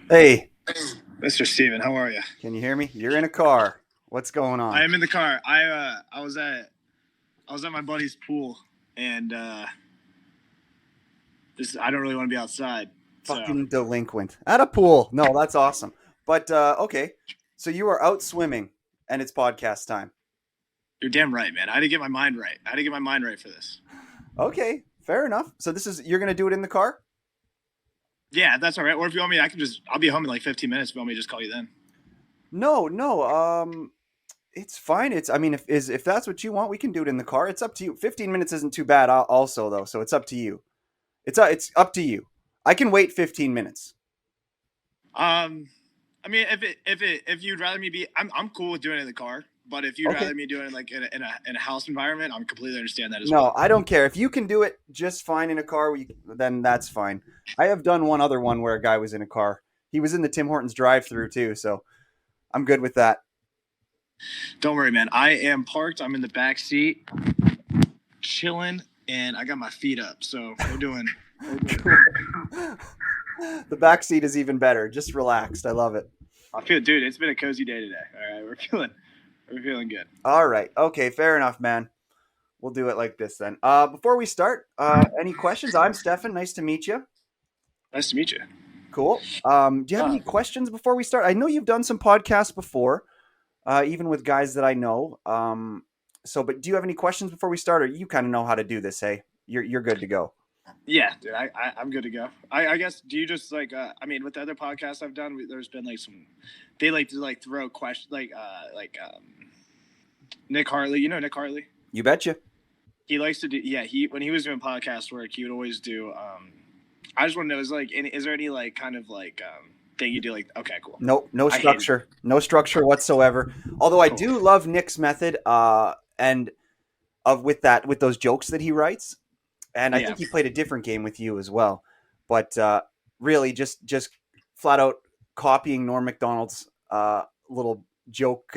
Hey, Mr. Stephan, how are you? can you hear me? You're in a car. What's going I on? am in the car. I was at my buddy's pool, and this I don't really want to be outside. So Fucking delinquent. At a pool. No, that's awesome. But okay. So you are out swimming and it's podcast time. you're damn right, man. I had to get my mind right. I had to get my mind right for this. Okay, fair enough. So this is you're gonna do it in the car? Yeah, that's all right. Or if you want me, I'll be home in like 15 minutes. If you want me to just call you then. No, no. It's fine. I mean if that's what you want, we can do it in the car. It's up to you. 15 minutes isn't too bad also though, so it's up to you. It's up to you. I can wait 15 minutes. Um, I mean, if you'd rather me be, I'm cool with doing it in the car. But if you'd Okay. rather me doing it like in a house environment, I'm completely understand that as No, well. I don't care. If you can do it just fine in a car, then that's fine. I have done one other one where a guy was in a car. He was in the Tim Hortons drive-through too, so I'm good with that. Don't worry, man. I am parked. I'm in the back seat, chilling, and I got my feet up. So we're doing. We're doing Cool. The back seat is even better. Just relaxed. I love it. I feel, dude. It's been a cozy day today. All right, we're feeling good. All right. Okay, fair enough, man. We'll do it like this then. Before we start, any questions? I'm Stefan. Nice to meet you. Nice to meet you. Cool. Do you have Uh, any questions before we start? I know you've done some podcasts before, even with guys that I know. But do you have any questions before we start, or you kind of know how to do this? Hey, you're good to go. yeah, dude. I'm good to go. I guess. Do you just like? I mean, with the other podcasts I've done, there's been like some. They like to like throw questions Nick Hartley. You know Nick Hartley. You betcha. He likes to do. Yeah, he when he was doing podcast work, he would always do. I just want to know is there any like kind of like thing you do like? Okay, cool. No, no I hate it. structure, no structure whatsoever. Although I Cool. do love Nick's method, and of with those jokes that he writes, and I Yeah. think he played a different game with you as well. But really, just flat out copying Norm Macdonald's little joke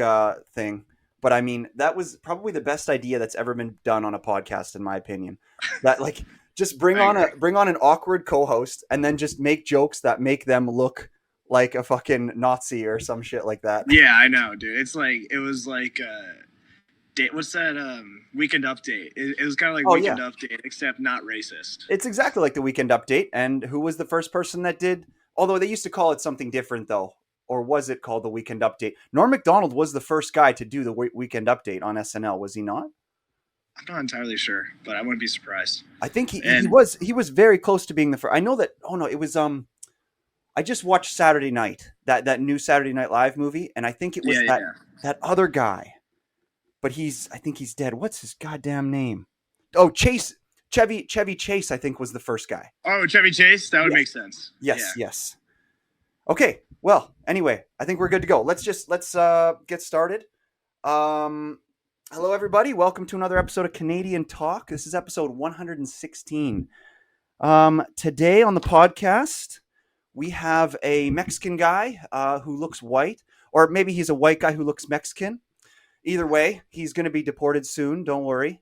thing. But I mean, that was probably the best idea that's ever been done on a podcast, in my opinion. That like just I agree. bring on an awkward co-host and then just make jokes that make them look like a fucking Nazi or some shit like that. Yeah, I know, dude. It was like what's that weekend update? It was kind of like Oh weekend yeah, update except not racist. it's exactly like the Weekend Update. And who was the first person that did? Although they used to call it something different though, or was it called the Weekend Update? Norm Macdonald was the first guy to do the Weekend Update on SNL, was he not? I'm not entirely sure, but I wouldn't be surprised. I think And he was very close to being the first. I know that. Oh no, it was I just watched Saturday Night, that new Saturday Night Live movie, and I think it yeah, was yeah, yeah. that other guy, but I think he's dead. What's his goddamn name? Oh, Chevy Chase, I think was the first guy. Oh, Chevy Chase. That would Yes, make sense. Yeah. yes. Okay, well, anyway, I think we're good to go. Let's get started. Um, hello everybody, welcome to another episode of Canadian Talk. This is episode 116. Today on the podcast, we have a Mexican guy who looks white, or maybe he's a white guy who looks Mexican. Either way, he's going to be deported soon. Don't worry.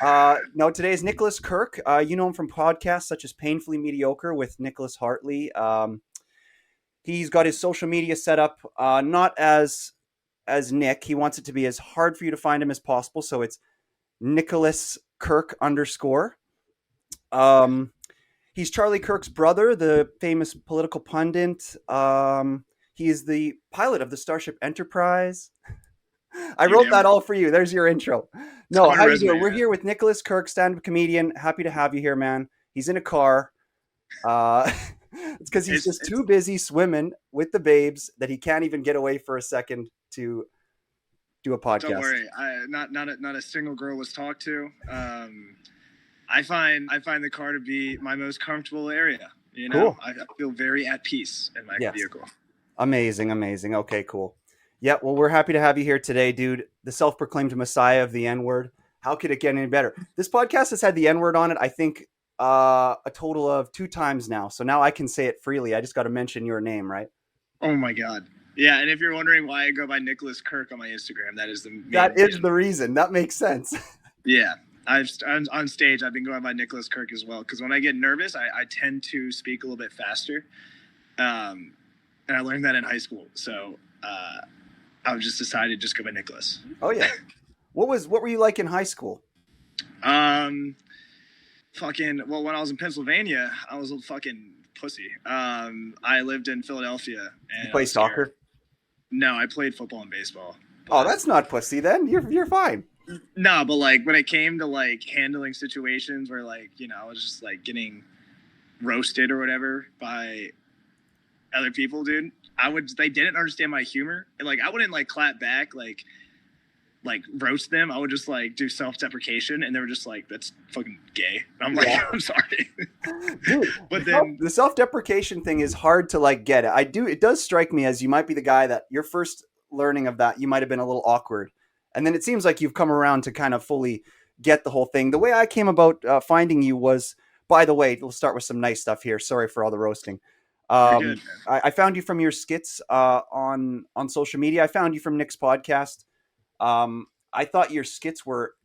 No, today is Nicholas Kirk. You know him from podcasts such as Painfully Mediocre with Nicholas Hartley. He's got his social media set up not as Nick. He wants it to be as hard for you to find him as possible. So it's Nicholas Kirk underscore. Um, he's Charlie Kirk's brother, the famous political pundit. He is the pilot of the Starship Enterprise. I You're wrote damn that right. all for you. There's your intro. It's No, quite a how you resume, doing? We're man. here with Nicholas Kirk, stand-up comedian. Happy to have you here, man. He's in a car. Uh, it's because he's just It's too busy swimming with the babes that he can't even get away for a second to do a don't podcast. worry. Not a single girl was talked to. I find the car to be my most comfortable area. You know, Cool. I feel very at peace in my Yes. vehicle. Amazing, amazing. Okay, cool. Yeah, well, we're happy to have you here today, dude. The self-proclaimed messiah of the N-word. How could it get any better? This podcast has had the N-word on it, I think, a total of 2 times now. So now I can say it freely. I just got to mention your name, right? Oh my god. Yeah, and if you're wondering why I go by Nicholas Kirk on my Instagram, that is the That main is reason. the reason. That makes sense. Yeah, on stage. I've been going by Nicholas Kirk as well because when I get nervous, I tend to speak a little bit faster. Um, and I learned that in high school. So I just decided to just go by Nicholas. Oh yeah. What were you like in high school? Um, fucking well, when I was in Pennsylvania, I was a fucking pussy. I lived in Philadelphia, You and I play was here. soccer? No, I played football and baseball. Oh, But that's not pussy then. You're fine. no, but like when it came to like handling situations where like I was just like getting roasted or whatever by other people, dude. They didn't understand my humor, and like I wouldn't like clap back like roast them. I would just like do self-deprecation, and they were just like, "That's fucking gay." And I'm like, Yeah. "I'm sorry," Dude, but then the self-deprecation thing is hard to like get it. It does strike me as you might be the guy that your first learning of that, you might have been a little awkward. And then it seems like you've come around to kind of fully get the whole thing. The way I came about finding you was, by the way, we'll start with some nice stuff here. Sorry for all the roasting. you're good, man. I found you from your skits on social media. I found you from Nick's podcast. I thought your skits were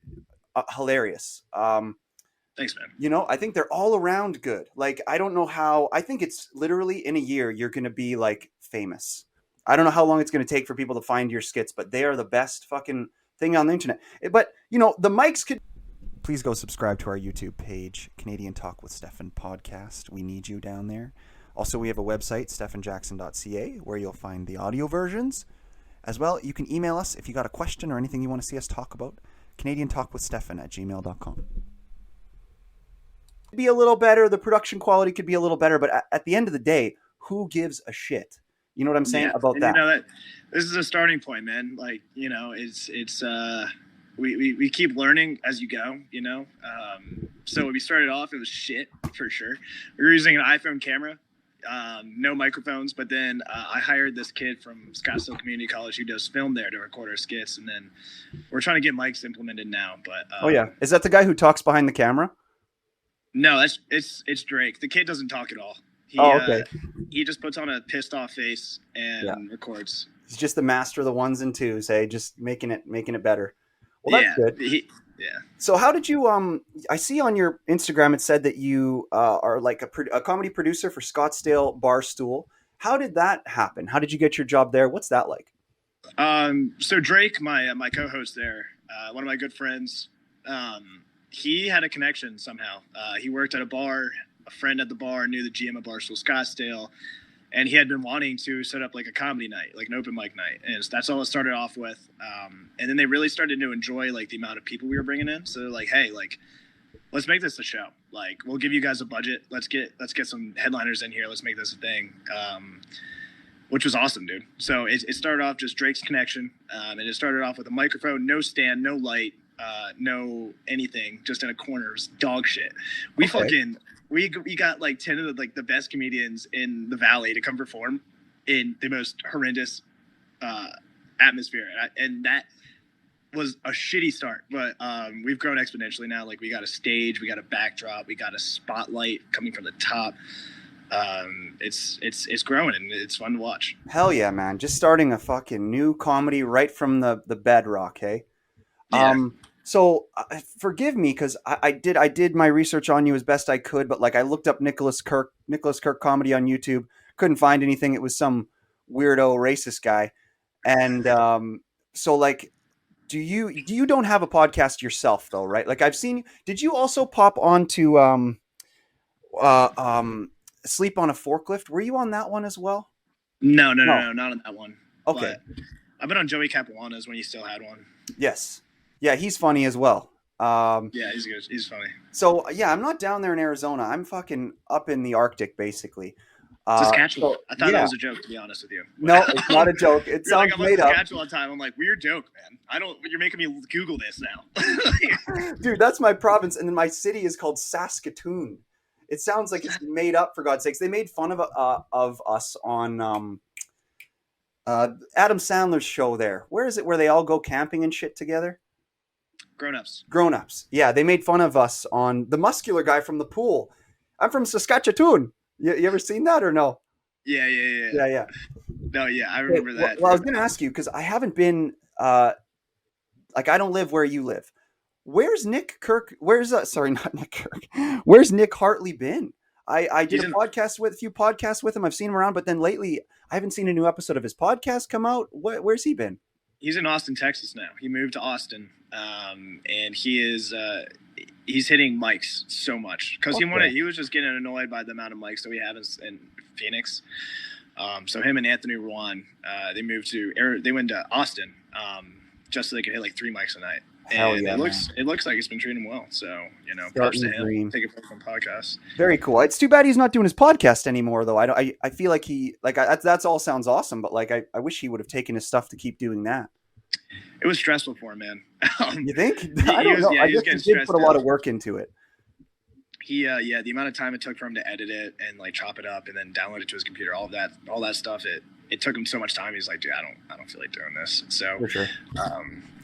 hilarious. Thanks, man. I think they're all around good. Like, I don't know how, I think it's literally in a year, you're going to be like famous. I don't know how long it's going to take for people to find your skits, but they are the best fucking thing on the internet. But, the mics could. Please go subscribe to our YouTube page, Canadian Talk with Stephan podcast. We need you down there. Also, we have a website, Stephanjackson.ca, where you'll find the audio versions. As well, you can email us if you got a question or anything you want to see us talk about. CanadianTalkWithStephan@gmail.com. Be a little better. The production quality could be a little better, but at the end of the day, who gives a shit? You know what I'm saying about and that? that this is a starting point, man. Like it's we keep learning as you go. So when we started off, it was shit for sure. We were using an iPhone camera. No microphones, but then I hired this kid from Scottsdale Community College who does film there to record our skits, and then we're trying to get mics implemented now. But oh yeah, is that the guy who talks behind the camera? No, it's Drake. The kid doesn't talk at all. Okay. He just puts on a pissed off face and records. He's just the master of the ones and twos, hey, just making it better. Well, that's good. Yeah. So how did you I see on your Instagram it said that you are like a comedy producer for Scottsdale Barstool. How did that happen? How did you get your job there? What's that like? So Drake, my co-host there, one of my good friends, he had a connection somehow. He worked at a bar. A friend at the bar knew the GM of Barstool Scottsdale, and he had been wanting to set up like a comedy night, like an open mic night, and that's all it started off with. And then they really started to enjoy like the amount of people we were bringing in. So they're like, hey, like, let's make this a show. Like, we'll give you guys a budget. Let's get some headliners in here. Let's make this a thing. Which was awesome, dude. So it started off just Drake's connection, and it started off with a microphone, no stand, no light, no anything, just in a corner. It was dog shit. We got like 10 of the best comedians in the Valley to come perform in the most horrendous atmosphere, and that was a shitty start. But we've grown exponentially now. Like, we got a stage, we got a backdrop, we got a spotlight coming from the top. It's growing and it's fun to watch. Hell yeah, man! Just starting a fucking new comedy right from the bedrock, hey. Yeah. So forgive me because I did my research on you as best I could, but like I looked up Nicholas Kirk comedy on YouTube, couldn't find anything. It was some weirdo racist guy, and so like, do you don't have a podcast yourself though, right? Like I've seen. Did you also pop onto Sleep on a Forklift? Were you on that one as well? No, not on that one. Okay. But I've been on Joey Capuano's when he still had one. Yes. Yeah, he's funny as well. Yeah, he's good. He's funny. So yeah, I'm not down there in Arizona. I'm fucking up in the Arctic, basically. Saskatchewan. So, I thought that was a joke, to be honest with you. No, it's not a joke. It sounds like, made up. Saskatchewan time. I'm like, weird joke, man. You're making me Google this now. Dude, that's my province, and then my city is called Saskatoon. It sounds like it's made up, for God's sakes. They made fun of us on Adam Sandler's show there. Where is it where they all go camping and shit together? Grown-ups. Yeah, they made fun of us on the muscular guy from the pool. I'm from Saskatchewan. You ever seen that or no? Yeah. No, yeah, I remember that. Well, I was going to ask you because I haven't been, I don't live where you live. Where's Nick Kirk? Sorry, not Nick Kirk. Where's Nick Hartley been? I did He's a in few podcasts with him. I've seen him around, but then lately I haven't seen a new episode of his podcast come out. Where's he been? he's in Austin, Texas now. He moved to Austin, and he's hitting mics so much because Okay. he was just getting annoyed by the amount of mics that we had in Phoenix. So him and Anthony Ruan, they went to Austin, just so they could hit like 3 mics a night. Hell And yeah, it looks like he's been treating him well. So, props starting to the him. dream. Take a break from podcasts. Very cool. It's too bad he's not doing his podcast anymore, though. I feel like that's all sounds awesome, but like I wish he would have taken his stuff to keep doing that. It was stressful for him, man. You think? He, I he don't was know. yeah, I he was guess he getting did stressed put a lot out. of work into it. The amount of time it took for him to edit it and like chop it up and then download it to his computer, all that stuff, it took him so much time. He's like, dude, I don't feel like doing this. So, For sure.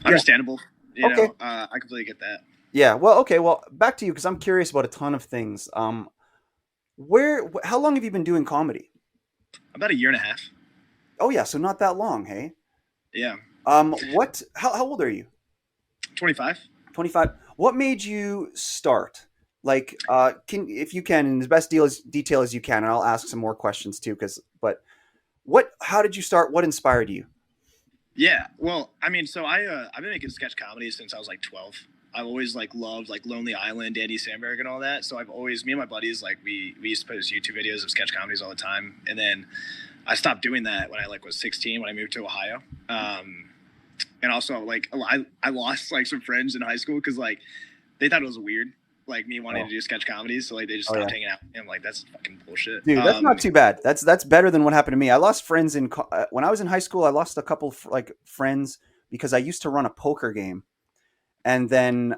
understandable. Okay. I completely get that. Yeah. Well, okay. Well, back to you because I'm curious about a ton of things. How long have you been doing comedy? About a year and a half. Oh yeah, so not that long, hey. Yeah. How old are you? 25. 25. What made you start? Like, if you can, in as best detail as you can, and I'll ask some more questions too. How did you start? What inspired you? Yeah. Well, I mean, so I've been making sketch comedy since I was like 12. I've always like loved like Lonely Island, Andy Samberg, and all that. So me and my buddies, like we used to post YouTube videos of sketch comedies all the time. And then I stopped doing that when I like was 16 when I moved to Ohio. And also like I lost like some friends in high school because like they thought it was weird, like me wanting to do sketch comedies. So like they just stopped hanging out. And I'm like, that's fucking bullshit. Dude, that's not too bad. That's better than what happened to me. I lost friends when I was in high school. I lost a couple like friends because I used to run a poker game, and then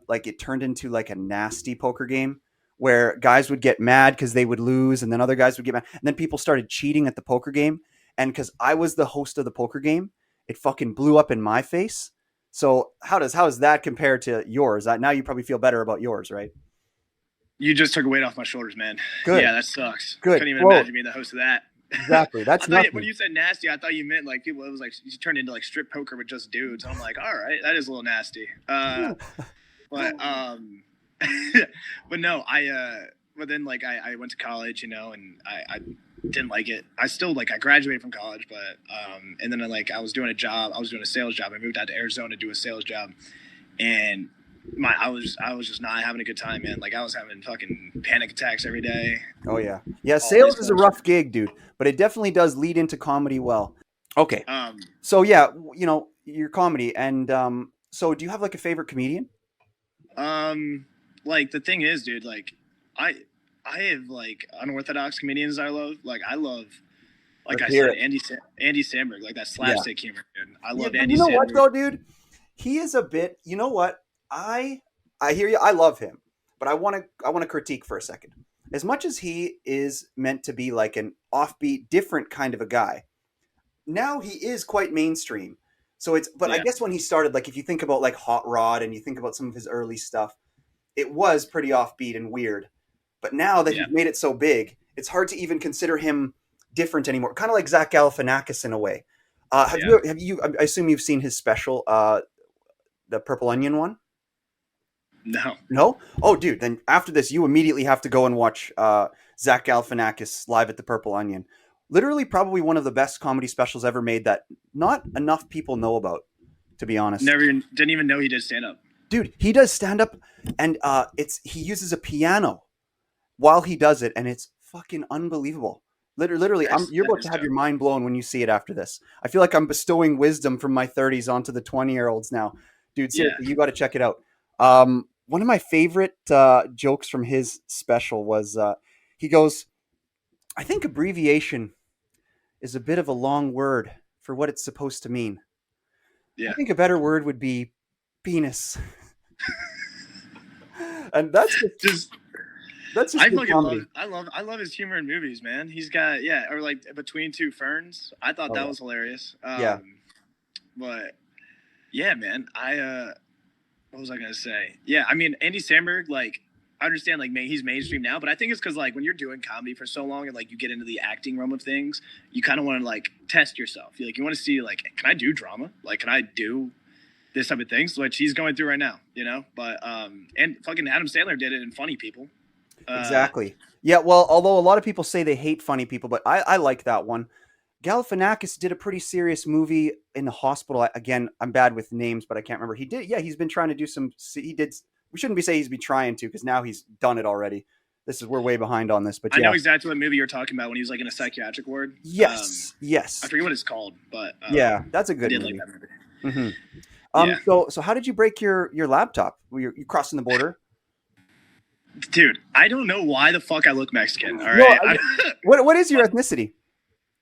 like it turned into like a nasty poker game where guys would get mad because they would lose, and then other guys would get mad, and then people started cheating at the poker game, and because I was the host of the poker game, it fucking blew up in my face. So how does that compare to yours? Now you probably feel better about yours, right? You just took a weight off my shoulders, man. Good. Yeah, that sucks. Good. Couldn't even imagine being the host of that. Exactly. That's nothing. When you said nasty, I thought you meant like people. It was like you turned into like strip poker with just dudes. I'm like, all right, that is a little nasty. But but no, but then like I went to college, and I didn't like it. I still I graduated from college, but and then I was doing a sales job. I moved out to Arizona to do a sales job, and I was just not having a good time, man. Like I was having fucking panic attacks every day. Oh yeah. Sales is a rough gig, dude, but it definitely does lead into comedy well. Okay. So yeah, your comedy, and so do you have like a favorite comedian? Like the thing is, dude, like I have like unorthodox comedians I love. Like I love, like I said, Andy Samberg, like that slapstick humor, dude. I love Andy. You know Samberg. what though, dude? He is a bit. You know what? I hear you. I love him, but I want to critique for a second. As much as he is meant to be like an offbeat, different kind of a guy, now he is quite mainstream. So I guess when he started, like if you think about like Hot Rod and you think about some of his early stuff, it was pretty offbeat and weird. But now that he's made it so big, it's hard to even consider him different anymore. Kind of like Zach Galifianakis in a way. Have you? I assume you've seen his special, the Purple Onion one. No. No? Oh, dude. Then after this, you immediately have to go and watch Zach Galifianakis live at the Purple Onion. Literally, probably one of the best comedy specials ever made that not enough people know about, to be honest. Didn't even know he did stand up. Dude, he does stand up, and he uses a piano while he does it, and it's fucking unbelievable. Literally, you're about to have your mind blown when you see it after this. I feel like I'm bestowing wisdom from my 30s onto the 20-year-olds now. Dude, seriously, you got to check it out. One of my favorite jokes from his special was he goes, I think abbreviation is a bit of a long word for what it's supposed to mean. Yeah. I think a better word would be penis. And that's just I fucking I love his humor in movies, man. He's got or like Between Two Ferns. I thought that was hilarious. But yeah, man. What was I gonna say? Yeah, I mean Andy Samberg, like I understand like he's mainstream now, but I think it's because like when you're doing comedy for so long and like you get into the acting realm of things, you kind of want to like test yourself. You want to see like, can I do drama? Like, can I do this type of things, which he's going through right now, But and fucking Adam Sandler did it in Funny People. Exactly. Yeah, well, although a lot of people say they hate funny people, but I like that one. Galifianakis did a pretty serious movie in the hospital. Again, I'm bad with names, but I can't remember. He did. Yeah, he's been trying to do some. He did. We shouldn't be saying he's been trying to because now he's done it already. We're way behind on this, but I know yeah. exactly what movie you're talking about when he was like in a psychiatric ward. Yes. I Yes. forget what it's called, but Yeah, that's a I good did like movie. that movie. hmm Yeah, So how did you break your laptop? Were you crossing the border? dude, I don't know why the fuck I look Mexican. All No. right, What is your ethnicity?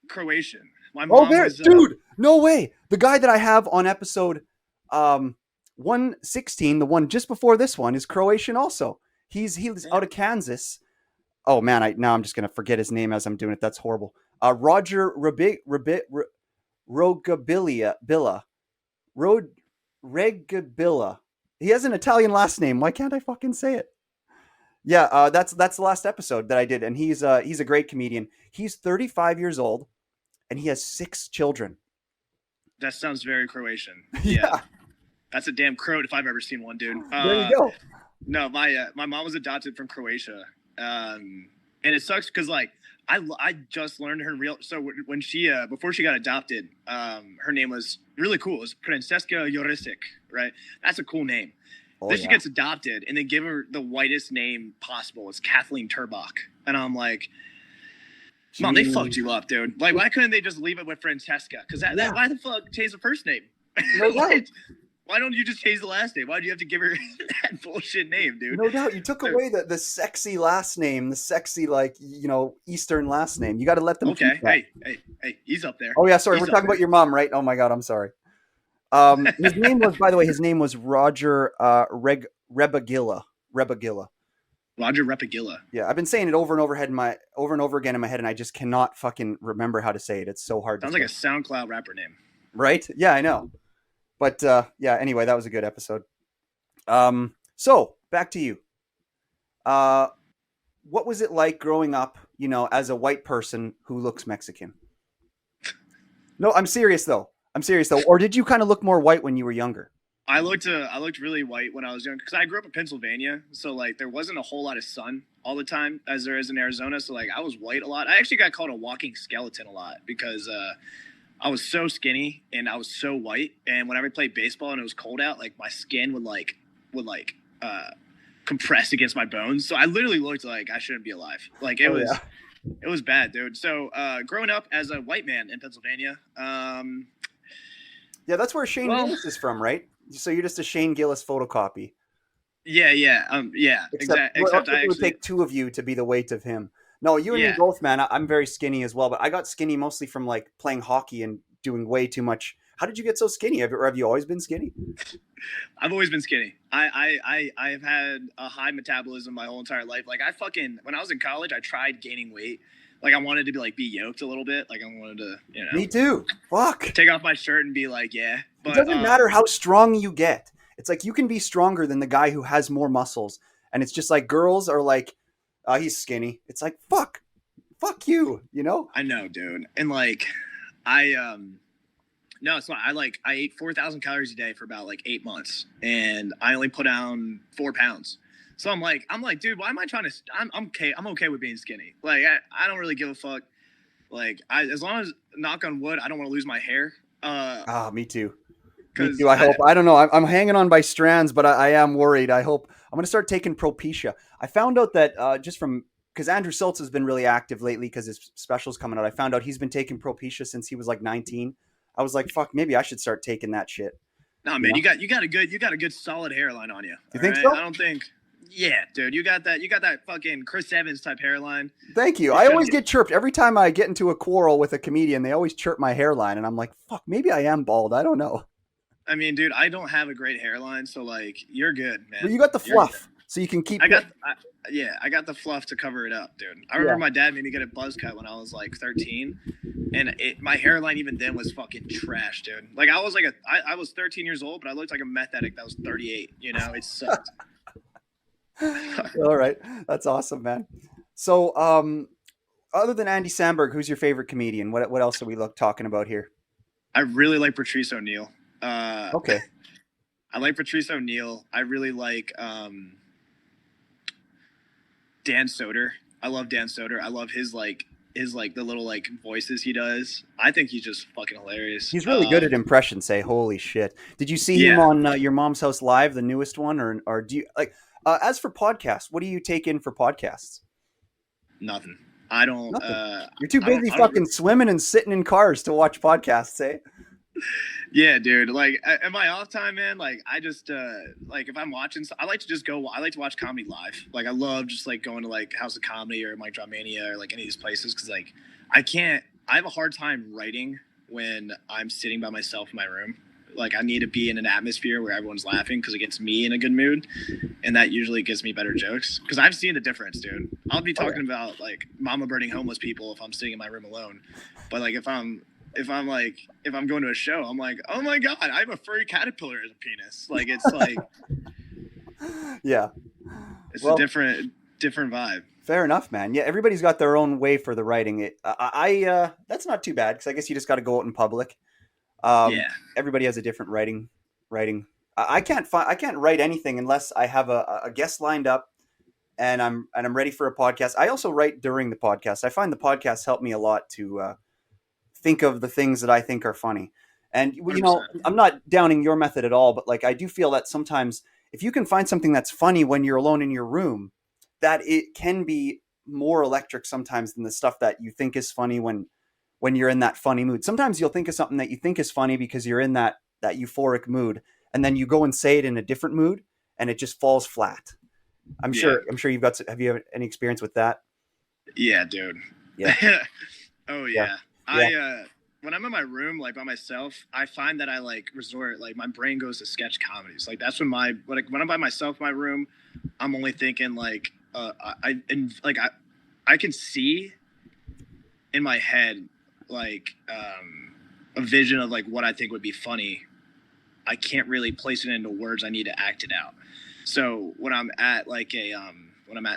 Croatian. My Oh, mom there, was dude. No way. The guy that I have on episode 116, the one just before this one, is Croatian also. He's out of Kansas. Oh man, now I'm just gonna forget his name as I'm doing it. That's horrible. Roger Rogabilia Billa. Rod Regabilla. He has an Italian last name. Why can't I fucking say it? Yeah, that's the last episode that I did, and he's a great comedian. He's 35 years old, and he has 6 children. that sounds very Croatian. Yeah, Yeah, that's a damn croat if I've ever seen one, dude. there you go. No, my mom was adopted from Croatia, and it sucks because like I just learned her real. So when she before she got adopted, her name was really cool. It was Francesca Jorisic, right? That's a cool name. Oh Then she yeah. gets adopted, and they give her the whitest name possible. It's Kathleen Turbach, and I'm like, Mom, they fucked Jeez. you up, dude. Like, why couldn't they just leave it with Francesca? Because Yeah, why the fuck change the first name? no doubt. Why don't you just change the last name? Why do you have to give her that bullshit name, dude? No doubt. You took So, away the sexy last name, the sexy like Eastern last name. You got to let them keep okay, that. hey, he's up there. Oh yeah, sorry. We're He's up talking about there. your mom, right? Oh my god, I'm sorry. His name was, by the way, his name was Roger Rebagilla. Rebagilla. Roger Repagilla. Yeah, I've been saying it over and over again in my head, and I just cannot fucking remember how to say it. It's so hard to Sounds like say. a SoundCloud rapper name. Right? Yeah, I know. But yeah. Anyway, that was a good episode. So back to you. Uh, what was it like growing up? As a white person who looks Mexican. No, I'm serious though. I'm serious though. Or did you kind of look more white when you were younger? I looked really white when I was young because I grew up in Pennsylvania, so like there wasn't a whole lot of sun all the time as there is in Arizona. So like I was white a lot. I actually got called a walking skeleton a lot because I was so skinny and I was so white. And whenever I played baseball and it was cold out, like my skin would uh, compress against my bones. So I literally looked like I shouldn't be alive. Like Oh yeah. it was bad, dude. So growing up as a white man in Pennsylvania, Yeah, that's where Shane well, Gillis is from, right? So you're just a Shane Gillis photocopy. yeah, Except, exact. well, Except it I would actually, take 2 of you to be the weight of him. No, you and me yeah. both, man. I'm very skinny as well, but I got skinny mostly from like playing hockey and doing way too much. How did you get so skinny? Have you always been skinny? I've always been skinny. I've had a high metabolism my whole entire life. Like I fucking when I was in college, I tried gaining weight. Like I wanted to be yoked a little bit. Like I wanted to, Me too. Fuck. take off my shirt and be like, yeah. It But doesn't matter how strong you get. It's like you can be stronger than the guy who has more muscles. And it's just like girls are like, he's skinny. It's like, fuck you, you know? I know, dude. And like I no, it's not. I ate 4,000 calories a day for about like 8 months, and I only put down 4 pounds. So I'm like, dude, why am I trying to? I'm okay. I'm okay with being skinny. Like I don't really give a fuck. Like as long as knock on wood, I don't want to lose my hair. Me too. Me Because too. I hope. I don't know. I'm hanging on by strands, but I am worried. I hope I'm going to start taking Propecia. I found out that just from because Andrew Schultz has been really active lately because his special's coming out. I found out he's been taking Propecia since he was like 19. I was like, fuck, maybe I should start taking that shit. no, You man, know? you got a good solid hairline on you. You All think right, so? I don't think. Yeah, dude, you got that fucking Chris Evans type hairline. Thank you. It I shouldn't always be. get chirped every time I get into a quarrel with a comedian. They always chirp my hairline, and I'm like, fuck, maybe I am bald. I don't know. I mean, dude, I don't have a great hairline, so like, you're good, But man. you got the You're good. fluff, so you can keep. I got the fluff to cover it up, dude. I Yeah. remember my dad made me get a buzz cut when I was like 13, and my hairline even then was fucking trash, dude. Like I was 13 years old, but I looked like a meth addict that was 38. You know, it sucked. All right, that's awesome, man. So, other than Andy Samberg, who's your favorite comedian? What else are we talking about here? I really like Patrice O'Neill. Okay. I like Patrice O'Neill. I really like Dan Soder. I love Dan Soder. I love his the little like voices he does. I think he's just fucking hilarious. He's really good at impressions. Say, holy shit! Did you see him Yeah, on Your Mom's House Live, the newest one, or do you like? As for podcasts, what do you take in for podcasts? nothing. I don't. Nothing. You're too I don't. busy I don't. fucking swimming and sitting in cars to watch podcasts, eh? Yeah, dude. Like, in my off time, man, like, I just, like, if I'm watching, I like to just go, I like to watch comedy live. Like, I love just, like, going to, like, House of Comedy or, like, Dramania or, like, any of these places. Cause, like, I have a hard time writing when I'm sitting by myself in my room. Like, I need to be in an atmosphere where everyone's laughing because it gets me in a good mood. And that usually gives me better jokes. Cause I've seen the difference, dude. I'll be talking about, like, mama birding homeless people if I'm sitting in my room alone. But, like, if I'm going to a show, I'm like, oh my god, I have a furry caterpillar as a penis. Like it's like Yeah. it's Well, a different vibe. fair enough, man. Yeah, everybody's got their own way for the writing. That's not too bad because I guess you just got to go out in public. Yeah, Everybody has a different writing. I can't write anything unless I have a guest lined up and I'm ready for a podcast. I also write during the podcast. I find the podcasts help me a lot to think of the things that I think are funny. And you know, 100%. I'm not downing your method at all, but like I do feel that sometimes if you can find something that's funny when you're alone in your room, that it can be more electric sometimes than the stuff that you think is funny when you're in that funny mood. Sometimes you'll think of something that you think is funny because you're in that euphoric mood, and then you go and say it in a different mood, and it just falls flat. Yeah, I'm sure you've got. Have you had any experience with that? yeah, dude. Yeah, Oh yeah, yeah. yeah. When I'm in my room like by myself, I find that I like resort like my brain goes to sketch comedies. Like that's when I'm by myself in my room, I'm only thinking like I can see in my head like a vision of like what I think would be funny. I can't really place it into words. I need to act it out. So when I'm at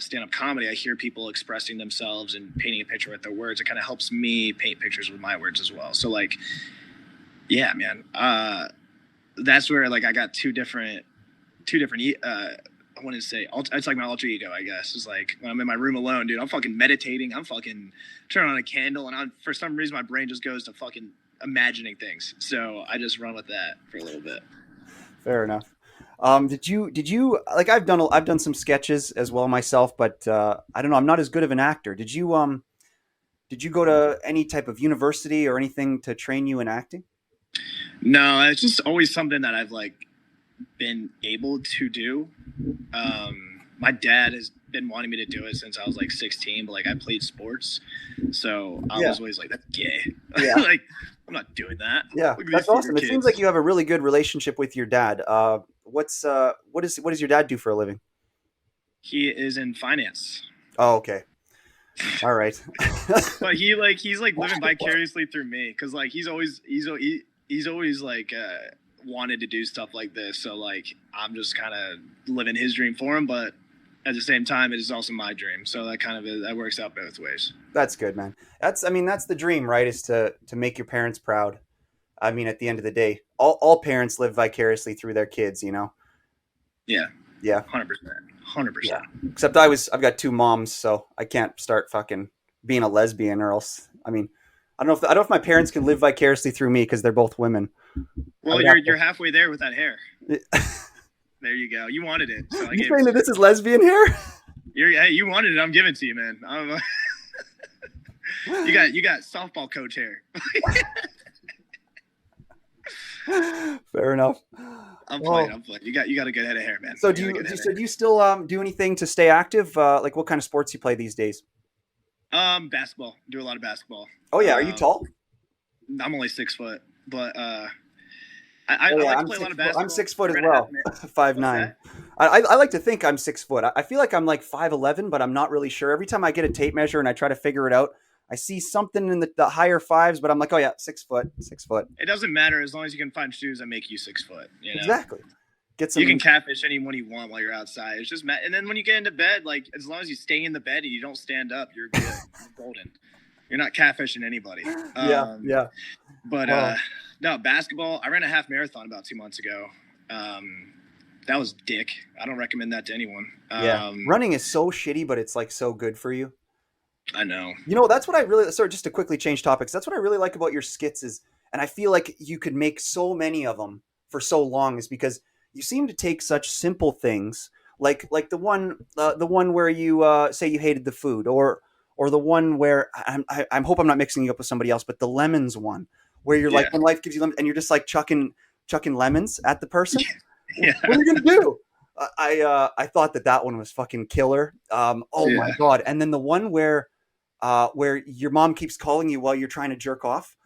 stand up comedy, I hear people expressing themselves and painting a picture with their words. It kind of helps me paint pictures with my words as well. So like, yeah, man, that's where like I got two different. I want to say it's like my alter ego, I guess. It's like when I'm in my room alone, dude, I'm fucking meditating. I'm fucking turning on a candle, and for some reason my brain just goes to fucking imagining things. So I just run with that for a little bit. Fair enough. Did you like I've done some sketches as well myself, but I don't know. I'm not as good of an actor. Did you go to any type of university or anything to train you in acting? No, it's just always something that I've like been able to do. My dad has been wanting me to do it since I was like 16, but like I played sports, so I Yeah, was always like, "That's gay." yeah, Like, I'm not doing that. yeah. Look at That's these theater awesome. It seems like kids. you have a really good relationship with your dad. What does your dad do for a living? He is in finance, Oh, okay. All right. but he's like living vicariously through me because like he's always like wanted to do stuff like this. So like I'm just kind of living his dream for him, but at the same time, it is also my dream. So that kind of that works out both ways. That's good, man. I mean, that's the dream, right? Is to make your parents proud. I mean, at the end of the day, all parents live vicariously through their kids, you know? Yeah, Yeah. 100%, hundred Yeah. percent. Except I've got two moms, so I can't start fucking being a lesbian or else. I mean, I don't know if my parents can live vicariously through me because they're both women. I Well, would have you're halfway there with that hair. to. There you go. You wanted it, so I You gave it saying to that you. this is lesbian here? Hey, you wanted it. I'm giving it to you, man. You got softball coach hair. Fair enough. I'm playing. Well, I'm playing. You got a good head of hair, man. so You got a good head of hair. do you still do anything to stay active? Like what kind of sports you play these days? Basketball. Do a lot of basketball. Oh yeah, are you tall? I'm only 6 foot, but Oh I yeah, like to play a lot of I'm basketball. 6 foot I as ran a half well, man. five What's nine. that? I like to think I'm 6 foot. I feel like I'm like 5'11", but I'm not really sure. Every time I get a tape measure and I try to figure it out, I see something in the higher fives, but I'm like, oh yeah, 6 foot, 6 foot. It doesn't matter as long as you can find shoes that make you 6 foot. You know. Exactly. Get You can some. catfish anyone you want while you're outside. It's just and then when you get into bed, like as long as you stay in the bed and you don't stand up, you're good. You're golden. You're not catfishing anybody. Yeah, yeah. But Well, no, basketball. I ran a half marathon about 2 months ago. That was dick. I don't recommend that to anyone. yeah. Running is so shitty, but it's like so good for you. I know. That's what I really, sorry, just to quickly change topics. That's what I really like about your skits is, and I feel like you could make so many of them for so long is because you seem to take such simple things like the one where you say you hated the food or the one where I hope I'm not mixing you up with somebody else, but the lemons one where you're like Yeah. when life gives you lemons and you're just like chucking lemons at the person. Yeah. What are you gonna do? I thought that one was fucking killer. Oh my Yeah. god! And then the one where your mom keeps calling you while you're trying to jerk off.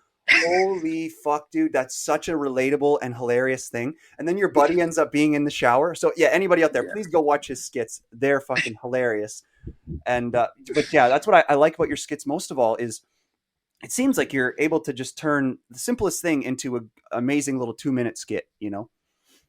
Holy fuck, dude! That's such a relatable and hilarious thing. And then your buddy ends up being in the shower. So yeah, anybody out there, Yeah. please go watch his skits. They're fucking hilarious. And but yeah, that's what I like about your skits most of all is it seems like you're able to just turn the simplest thing into an amazing little 2 minute skit.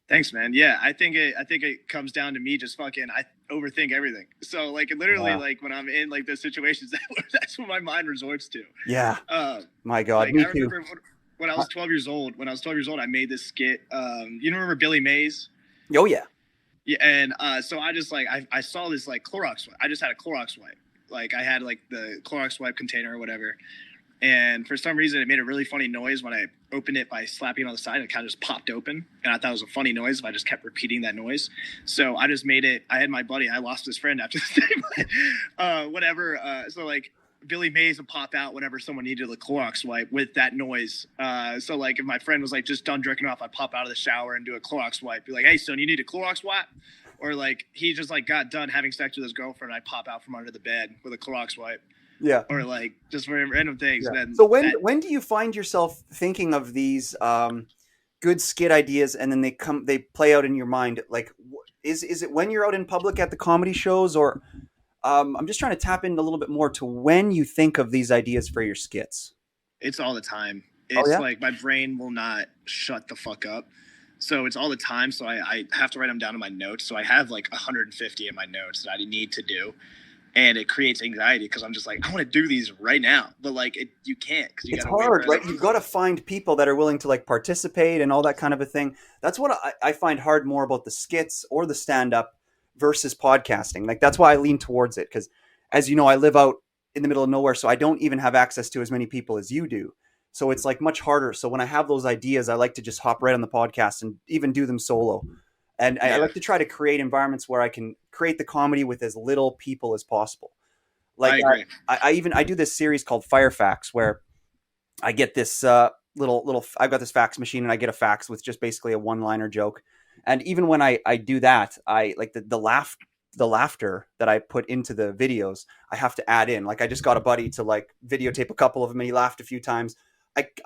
Thanks, man. Yeah, I think it comes down to me just fucking I overthink everything. So like literally Yeah. like when I'm in like those situations that's what my mind resorts to. Yeah. Uh, My God. like Me I too. remember when I was 12 years old. When I was 12 years old, I made this skit. You remember Billy Mays? Oh yeah. Yeah, and so I just like I saw this like Clorox. I just had a Clorox wipe. Like I had like the Clorox wipe container or whatever, and for some reason it made a really funny noise when I opened it by slapping it on the side. It kind of just popped open, and I thought it was a funny noise if I just kept repeating that noise. So I just made it. I had my buddy. I lost his friend after this day, but whatever. So like Billy Mays would pop out whenever someone needed a Clorox wipe with that noise. So like if my friend was like just done jerking off, I'd pop out of the shower and do a Clorox wipe. Be like, hey son, you need a Clorox wipe? Or like he just like got done having sex with his girlfriend, I'd pop out from under the bed with a Clorox wipe. Yeah. Or like just random things. Yeah. And then So when that when do you find yourself thinking of these good skit ideas and then they play out in your mind? Like, is it when you're out in public at the comedy shows, or I'm just trying to tap in a little bit more to when you think of these ideas for your skits. it's all the time. Oh It's yeah, like my brain will not shut the fuck up. So it's all the time. So I have to write them down in my notes. So I have like 150 in my notes that I need to do. And it creates anxiety because I'm just like, I want to do these right now. But like, you can't because you it's got to wait hard, for right? other. You've got to find people that are willing to like participate and all that kind of a thing. That's what I find hard more about the skits or the stand up versus podcasting. Like that's why I lean towards it because, as you know, I live out in the middle of nowhere, so I don't even have access to as many people as you do. So it's like much harder. So when I have those ideas, I like to just hop right on the podcast and even do them solo. And I Yeah, like to try to create environments where I can create the comedy with as little people as possible. Like I agree. I do this series called Firefax where I get this little I've got this fax machine and I get a fax with just basically a one liner joke. And even when I do that, I like the laughter that I put into the videos, I have to add in. Like I just got a buddy to like videotape a couple of them and he laughed a few times.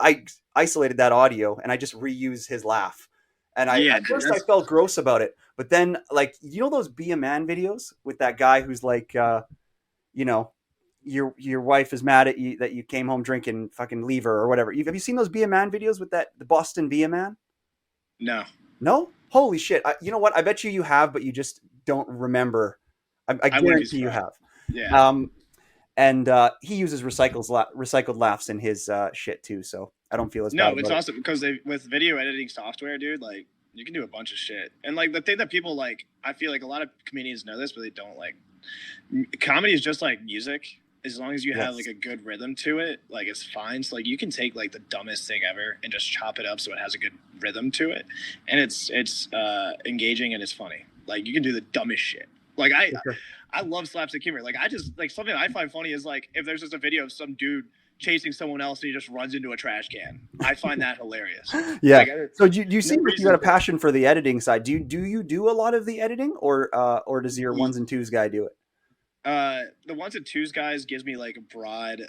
I isolated that audio and I just reuse his laugh. And I Yeah, at dude, first I that's felt gross about it, but then like those Be a Man videos with that guy who's like you know, your wife is mad at you that you came home drinking, fucking leave her or whatever. Have you seen those Be a Man videos with the Boston Be a Man? no. No? Holy shit. You know what? I bet you have, but you just don't remember. I I wouldn't be guarantee you surprised. have. Yeah. Um, and he uses recycled laughs in his shit too, so I don't feel as bad No, it's about it. awesome because with video editing software, dude, like you can do a bunch of shit. And like the thing that people like, I feel like a lot of comedians know this, but they don't like. Comedy is just like music. As long as you have Yes. like a good rhythm to it, like it's fine. So like you can take like the dumbest thing ever and just chop it up so it has a good rhythm to it, and it's engaging and it's funny. Like you can do the dumbest shit. Like I love slapstick humor. Like I just like something I find funny is like if there's just a video of some dude chasing someone else and he just runs into a trash can. I find that hilarious. Yeah. Like So do you no seem like you got reason a for it. passion for the editing side? Do you do a lot of the editing, or does your ones and twos guy do it? The ones and twos guys gives me like a broad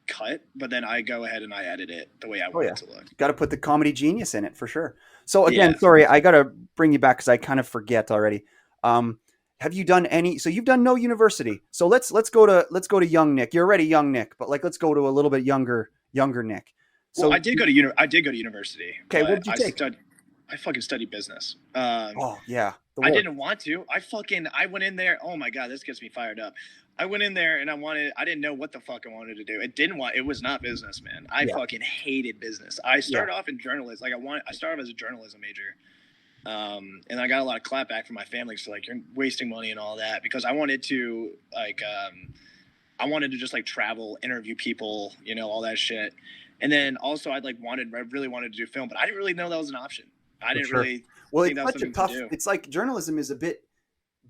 cut, but then I go ahead and I edit it the way I Oh want yeah, it to look. got to put the comedy genius in it for sure. So again, Yeah. sorry, I got to bring you back because I kind of forget already. Um, have you done any? So you've done no university. So let's go to young Nick. You're already young Nick, but like let's go to a little bit younger Nick. Well, So I did go to university, okay, what but did you take? I fucking studied business. Oh yeah, the I worst. didn't want to. I went in there. Oh my god, this gets me fired up. I went in there and I didn't know what the fuck I wanted to do. It was not business, man. I Yeah, fucking hated business. I yeah, started off in journalism. I started off as a journalism major. And I got a lot of clapback from my family. So like, you're wasting money and all that because I wanted to like, I wanted to just like travel, interview people, all that shit. And then also I really wanted to do film, but I didn't really know that was an option. I For didn't sure. really Well, think it's that was such a something to tough. do. It's like journalism is a bit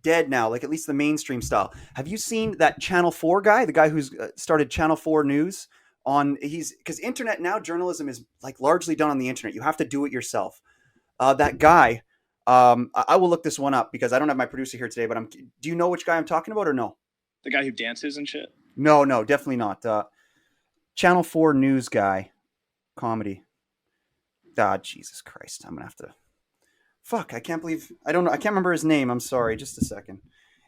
dead now, like at least the mainstream style. Have you seen that Channel 4 guy, the guy who's started Channel 4 News on he's because internet now journalism is like largely done on the internet. You have to do it yourself. That guy, I will look this one up because I don't have my producer here today, but do you know which guy I'm talking about or no? The guy who dances and shit. No, no, definitely not. Channel 4 News guy, comedy. God, Jesus Christ. I'm going to have to fuck, I can't believe I don't know. I can't remember his name. I'm sorry. Just a second.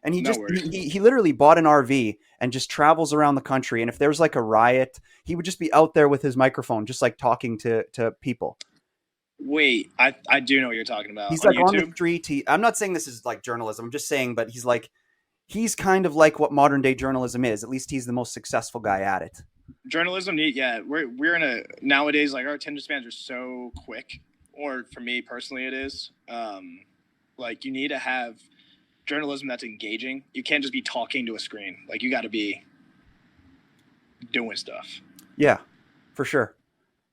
And he No just worries. he literally bought an RV and just travels around the country. And if there was like a riot, he would just be out there with his microphone, just like talking to people. Wait, I do know what you're talking about He's on like on the YouTube. street. I'm not saying this is like journalism. I'm just saying, but he's kind of like what modern day journalism is. At least he's the most successful guy at it. Journalism, yeah, we're in a nowadays like our attention spans are so quick, or for me personally, it is. Like you need to have journalism that's engaging. You can't just be talking to a screen. Like you got to be doing stuff. Yeah, for sure.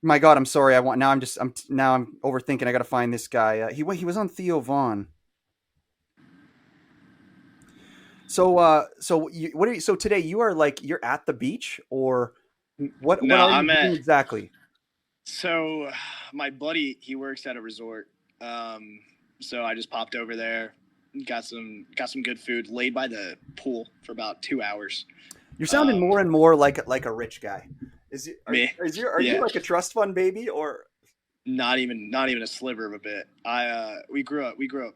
My God, I'm sorry. I'm overthinking. I got to find this guy. He was on Theo Vaughn. So today you are like you're at the beach or what No, are you I'm at doing exactly? so my buddy he works at a resort. So I just popped over there, got some good food, laid by the pool for about 2 hours. You're sounding more and more like a rich guy. Is it, Me, are you yeah. like a trust fund baby or Not even a sliver of a bit. We grew up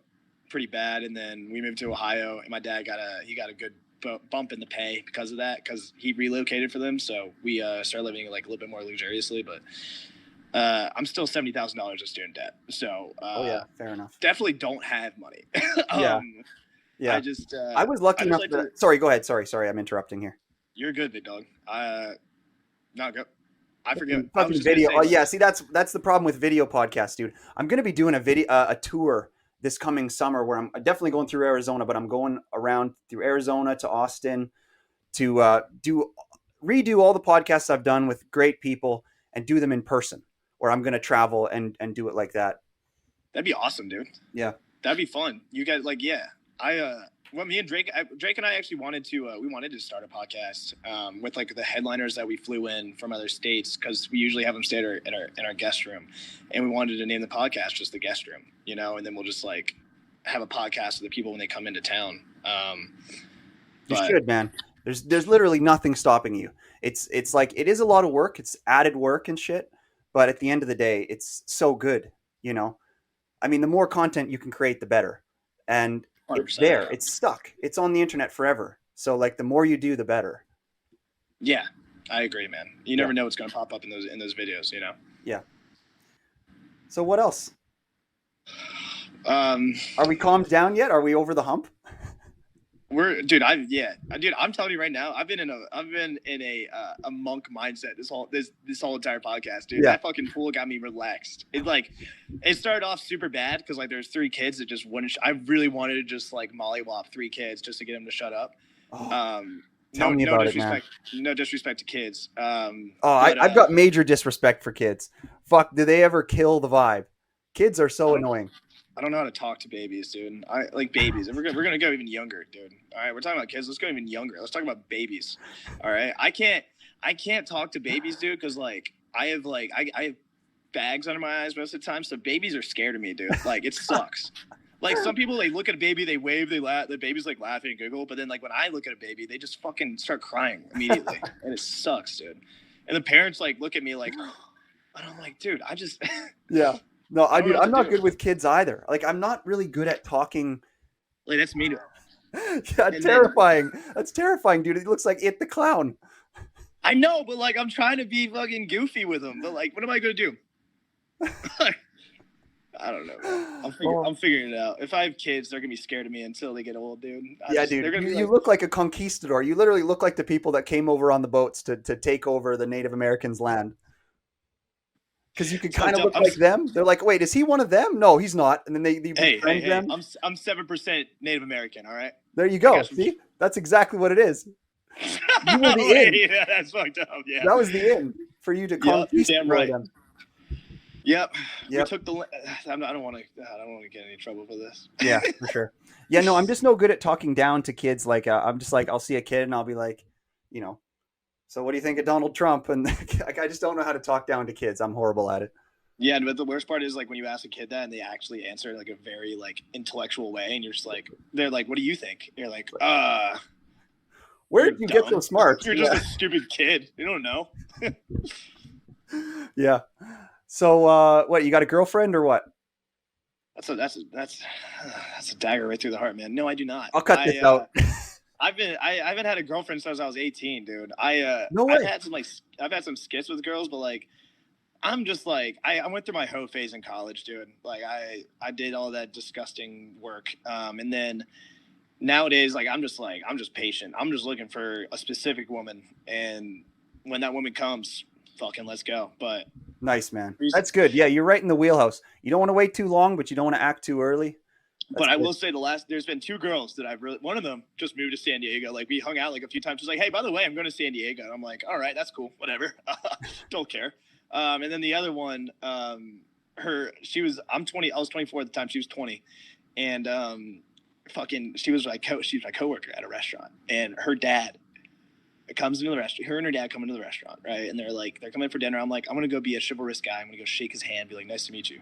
pretty bad, and then we moved to Ohio, and my dad got a good bump in the pay because of that, because he relocated for them. So we started living like a little bit more luxuriously, but I'm still $70,000 of student debt. So oh yeah, fair enough. definitely don't have money. Yeah, yeah. I just I was lucky I just enough like to. to. Sorry, go ahead. Sorry, I'm interrupting here. You're good, big dog. No, go. I forget. I was Fucking just gonna video. say Oh like yeah, see that's the problem with video podcasts, dude. I'm gonna be doing a tour this coming summer where I'm definitely going through Arizona, but I'm going around through Arizona to Austin to redo all the podcasts I've done with great people and do them in person. Or I'm gonna travel and do it like that. that'd be awesome, dude. Yeah. That'd be fun. You guys, like, yeah. Well, me and Drake and I actually wanted to start a podcast with like the headliners that we flew in from other states, because we usually have them stay in our guest room, and we wanted to name the podcast just the guest room, and then we'll just like have a podcast with the people when they come into town. You But should, man. There's literally nothing stopping you. It's like it is a lot of work. It's added work and shit, but at the end of the day, it's so good. You know, I mean, the more content you can create, the better. And it's 100%, there. yeah. It's stuck. It's on the internet forever. So like, the more you do, the better. Yeah, I agree, man. You Yeah. never know what's gonna pop up in those videos, Yeah. So what else? Um, Are we calmed down yet? Are we over the hump? Dude, I'm telling you right now, I've been in a monk mindset this whole entire podcast, dude. Yeah. That fucking pool got me relaxed. It started off super bad because like there's three kids that just wouldn't. I really wanted to just like mollywop three kids just to get them to shut up. Oh, tell me No about it, man. disrespect, no disrespect to kids. I've got major disrespect for kids. Fuck, do they ever kill the vibe? Kids are so annoying. I don't know how to talk to babies, dude. I like babies. And we're gonna go even younger, dude. All right, we're talking about kids. Let's go even younger. Let's talk about babies. All right, I can't talk to babies, dude, because like I have bags under my eyes most of the time. So babies are scared of me, dude. Like it sucks. Like some people, they look at a baby, they wave, they laugh. The baby's like laughing and giggle, but then like when I look at a baby, they just fucking start crying immediately, and it sucks, dude. And the parents like look at me like, and I'm like, dude, I just Yeah. No, I don't know what I'm to not do. good with kids either. Like, I'm not really good at talking. like that's me. Yeah, then- terrifying. That's terrifying, dude. It looks like It the Clown. I know, but like I'm trying to be fucking goofy with them. But like, what am I gonna do? I don't know, man. I'm figuring it out. If I have kids, they're gonna be scared of me until they get old, dude. Yeah, They're dude. gonna be You like, look like a conquistador. You literally look like the people that came over on the boats to take over the Native Americans' land. Because you could So kind of dumb. look like them. They're like, wait, is he one of them? No, he's not. And then they hey, befriend them. I'm 7% Native American. All right. There you I go. got some- See, that's exactly what it is. You were the in. Yeah, that's fucked up. Yeah. That was the in for you to Yep. You're conquist damn boy right. them. Yep. We Yep. took the. I don't want to. I don't want to get in any trouble for this. Yeah, for sure. Yeah, no, I'm just no good at talking down to kids. Like, I'm just like, I'll see a kid and I'll be like, you know, so what do you think of Donald Trump? And like, I just don't know how to talk down to kids. I'm horrible at it. Yeah, but the worst part is like when you ask a kid that and they actually answer like a very like intellectual way, and you're just like, they're like, "What do you think?" And you're like, Where you're did you get so dumb. smart? You're just a stupid kid. You don't know." Yeah. So, what, you got a girlfriend or what? That's a dagger right through the heart, man. No, I do not. I'll cut this out. I haven't had a girlfriend since I was 18, dude. No I've way. had some like I've had some skits with girls, but like I'm just like I went through my hoe phase in college, dude. Like I did all that disgusting work, and then nowadays like I'm just patient. I'm just looking for a specific woman, and when that woman comes, fucking let's go. But Nice, man. That's good. Yeah, you're right in the wheelhouse. You don't want to wait too long, but you don't want to act too early. That's But I good. will say there's been two girls that I've really, one of them just moved to San Diego. Like we hung out like a few times. She's like, "Hey, by the way, I'm going to San Diego." And I'm like, "All right, that's cool. Whatever. Don't care." And then the other one, I'm 20. I was 24 at the time. She was 20. And, she's my coworker at a restaurant, and her dad comes into the restaurant. Her and her dad come into the restaurant. Right. And they're coming for dinner. I'm like, I'm going to go be a chivalrous guy. I'm going to go shake his hand, be like, "Nice to meet you."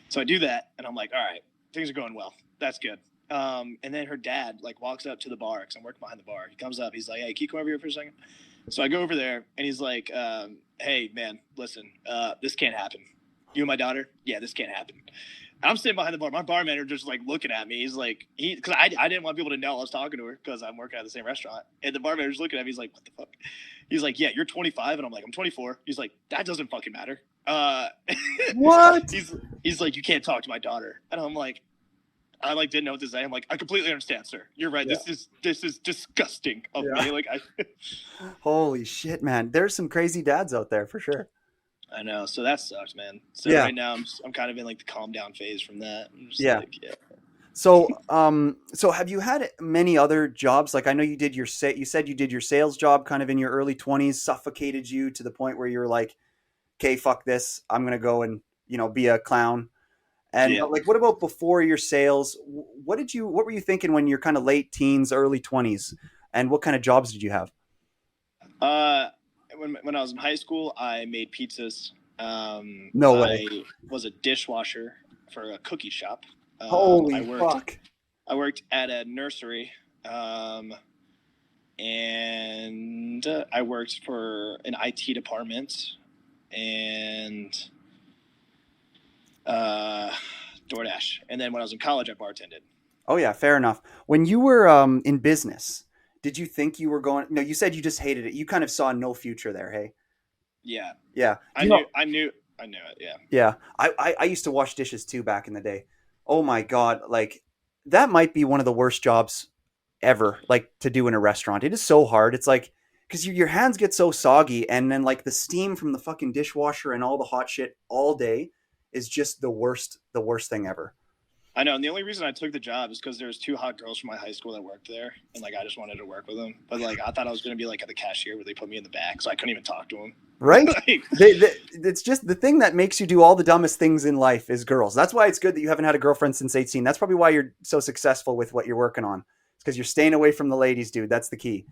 So I do that. And I'm like, all right, things are going well. That's good. And then her dad like walks up to the bar because I'm working behind the bar. He comes up. He's like, "Hey, can you come over here for a second?" So I go over there, and he's like, "Hey, man, listen, this can't happen. You and my daughter, yeah, this can't happen." I'm sitting behind the bar. My bar manager just like looking at me. He's like, because I didn't want people to know I was talking to her because I'm working at the same restaurant. And the bar manager's looking at me. He's like, "What the fuck?" He's like, "Yeah, you're 25," and I'm like, "I'm 24." He's like, "That doesn't fucking matter." What? He's like, "You can't talk to my daughter," and I'm like, I like didn't know what to say. I'm like, "I completely understand, sir. You're right. Yeah. This is disgusting of Yeah. me." Like Holy shit, man. There's some crazy dads out there for sure. I know. So that sucks, man. So Yeah. right now I'm kind of in like the calm down phase from that. I'm just Yeah. like, yeah. So have you had many other jobs? Like I know you did you said you did your sales job kind of in your early 20s, suffocated you to the point where you were like, "Okay, fuck this. I'm going to go and, be a clown." And Yeah. but like what about before your sales? What were you thinking when you're kind of late teens, early 20s? And what kind of jobs did you have? Uh, when I was in high school, I made pizzas. No way. I was a dishwasher for a cookie shop. Holy fuck. I worked at a nursery, and I worked for an IT department, and DoorDash. And then when I was in college, I bartended. Oh yeah, fair enough. When you were in business, did you think you were going? No, you said you just hated it. You kind of saw no future there. Hey. Yeah, Yeah. I knew it. Yeah. Yeah. I used to wash dishes too back in the day. Oh my god, like that might be one of the worst jobs ever, like to do in a restaurant. It is so hard. It's like because your hands get so soggy, and then like the steam from the fucking dishwasher and all the hot shit all day is just the worst thing ever. I know, and the only reason I took the job is because there was two hot girls from my high school that worked there, and like I just wanted to work with them. But like I thought I was gonna be like at the cashier where they put me in the back, so I couldn't even talk to them. Right? Like, It's just the thing that makes you do all the dumbest things in life is girls. That's why it's good that you haven't had a girlfriend since 18. That's probably why you're so successful with what you're working on. It's because you're staying away from the ladies, dude. That's the key.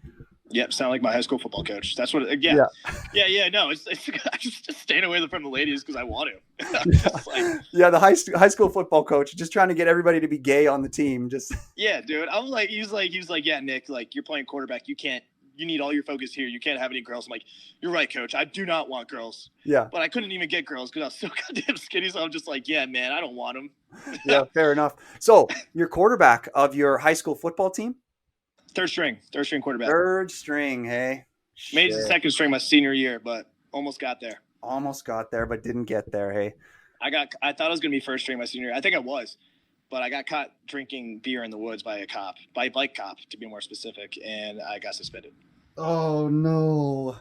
yep, sound like my high school football coach. That's what. Yeah. Yeah. No, it's I just staying away from the ladies because I want to. Like, Yeah, the high school football coach just trying to get everybody to be gay on the team. Just yeah, dude. I'm like, he was like, "Yeah, Nick, like you're playing quarterback. You need all your focus here. You can't have any girls." I'm like, "You're right, coach. I do not want girls." yeah. But I couldn't even get girls because I was so goddamn skinny. So I'm just like, "Yeah, man, I don't want them." Yeah, fair enough. So, you're quarterback of your high school football team? Third string quarterback. Third string, hey. Made it Shit. to second string my senior year, but almost got there. Almost got there, but didn't get there, hey. I thought I was gonna be first string my senior year. I think I was, but I got caught drinking beer in the woods by a bike cop to be more specific, and I got suspended. Oh no.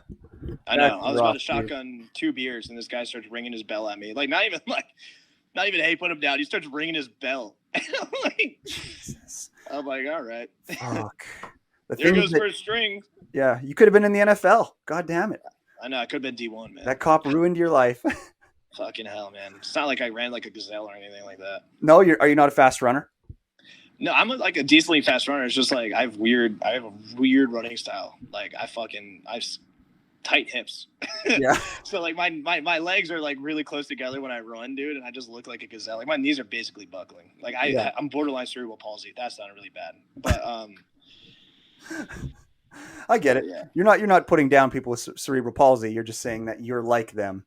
I know. That's I was rough, about to shotgun 2 beers, and this guy starts ringing his bell at me. Like not even hey, put him down. He starts ringing his bell. Jesus. I'm like, all right. Fuck. The There things goes that, first string. yeah, you could have been in the NFL. God damn it. I know I could have been D1, man. That cop ruined your life. Fucking hell, man. It's not like I ran like a gazelle or anything like that. No, are you not a fast runner? No, I'm like a decently fast runner. It's just like I have a weird running style. Like I have tight hips. Yeah. So like my legs are like really close together when I run, dude, and I just look like a gazelle. Like my knees are basically buckling. Like Yeah. I'm borderline cerebral palsy. That's not really bad, but I get it. yeah, You're not putting down people with cerebral palsy. You're just saying that you're like them.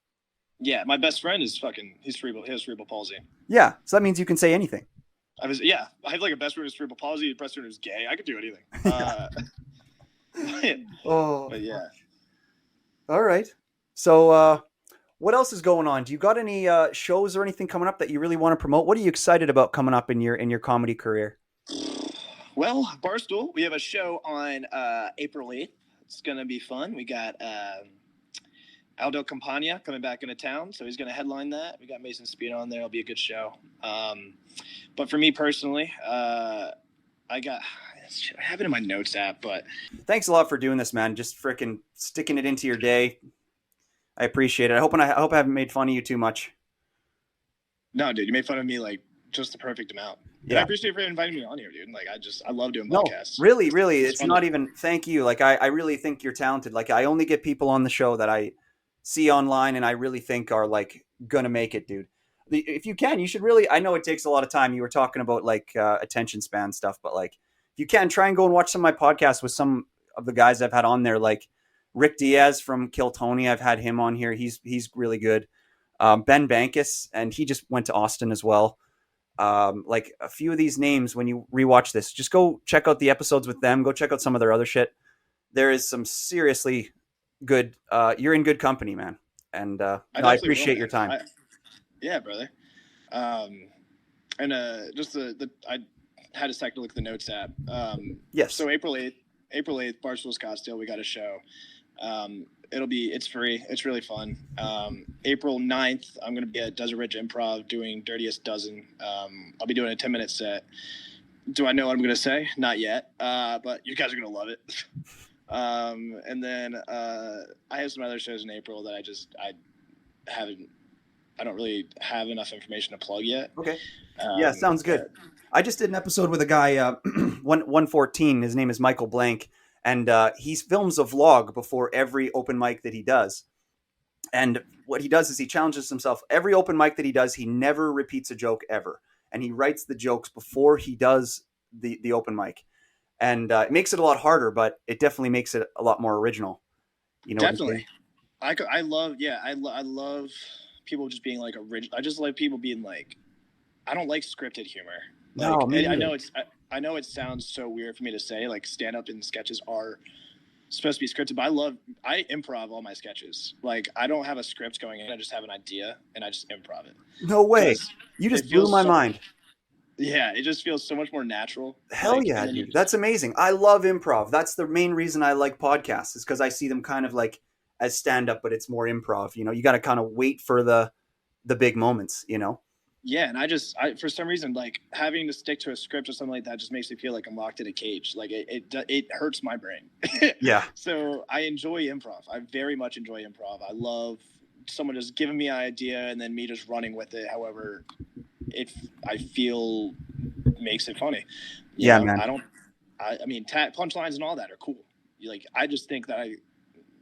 yeah. My best friend is fucking he has cerebral palsy. Yeah. So that means you can say anything. I have like a best friend who's cerebral palsy, a best friend who's gay. I could do anything. Oh. But yeah. All right. So what else is going on? Do you got any shows or anything coming up that you really want to promote? What are you excited about coming up in your comedy career? Well, Barstool, we have a show on April 8th. It's going to be fun. We got Aldo Campagna coming back into town, so he's going to headline that. We got Mason Speed on there. It'll be a good show. But for me personally, I have it in my notes app, but Thanks a lot for doing this, man. Just freaking sticking it into your day. I appreciate it. I hope I haven't made fun of you too much. no, dude, you made fun of me like just the perfect amount. And I Yeah. appreciate you for inviting me on here, dude. Like I love doing No, podcasts. really, it's fun not to- even. Thank you. Like I really think you're talented. Like I only get people on the show that I see online, and I really think are like gonna make it, dude. If you can, you should really. I know it takes a lot of time. You were talking about like attention span stuff, but like if you can, try and go and watch some of my podcasts with some of the guys I've had on there, like Rick Diaz from Kill Tony. I've had him on here. He's really good. Ben Bankus, and he just went to Austin as well. Like a few of these names, when you rewatch this, just go check out the episodes with them. Go check out some of their other shit. There is some seriously good. You're in good company, man, and I definitely will, appreciate your man. time. Yeah, brother. And just the I had a second to look at the notes app. Yes. So April 8th, Barstool Scottsdale, we got a show. It's free. It's really fun. April 9th, I'm going to be at Desert Ridge Improv doing Dirtiest Dozen. I'll be doing a 10-minute set. Do I know what I'm going to say? Not yet. But you guys are going to love it. And then I have some other shows in April that I don't really have enough information to plug yet. Okay. Yeah, sounds good. I just did an episode with a guy, 114. His name is Michael Blank, and he films a vlog before every open mic that he does. And what he does is he challenges himself. Every open mic that he does, he never repeats a joke ever, and he writes the jokes before he does the open mic, and it makes it a lot harder, but it definitely makes it a lot more original. You know, Definitely. I love people just being like original. I just like people being like, I don't like scripted humor. Like, no, me I neither. I know it sounds so weird for me to say. Like, stand up and sketches are supposed to be scripted, but I improv all my sketches. Like, I don't have a script going in. I just have an idea and I just improv it. No way. You just blew my mind. Yeah, it just feels so much more natural. Hell Like, yeah, dude. That's amazing. I love improv. That's the main reason I like podcasts, is because I see them kind of like as stand up, but it's more improv. You know, you got to kind of wait for the big moments, you know? Yeah, and I for some reason, like, having to stick to a script or something like that just makes me feel like I'm locked in a cage. Like, it hurts my brain. Yeah. So I enjoy improv. I very much enjoy improv. I love someone just giving me an idea and then me just running with it. However, I feel makes it funny. Yeah, know, man. I mean, punchlines and all that are cool. I just think that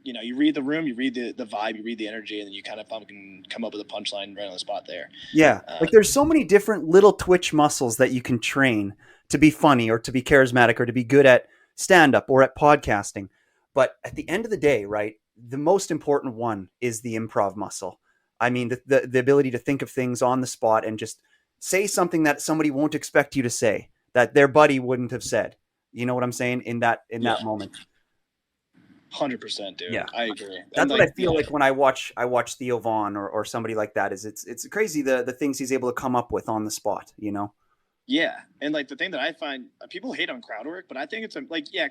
you read the room, you read the vibe, you read the energy, and then you kind of can come up with a punchline right on the spot there. Yeah. Like there's so many different little twitch muscles that you can train to be funny or to be charismatic or to be good at stand up or at podcasting. But at the end of the day, right, the most important one is the improv muscle. I mean, the ability to think of things on the spot and just say something that somebody won't expect you to say, that their buddy wouldn't have said. You know what I'm saying? In that moment. 100%, dude. Yeah. I agree. That's what I feel like when I watch Theo Vaughn or somebody like that. Is it's crazy the things he's able to come up with on the spot, you know? Yeah, and like the thing that I find people hate on crowd work, but I think it's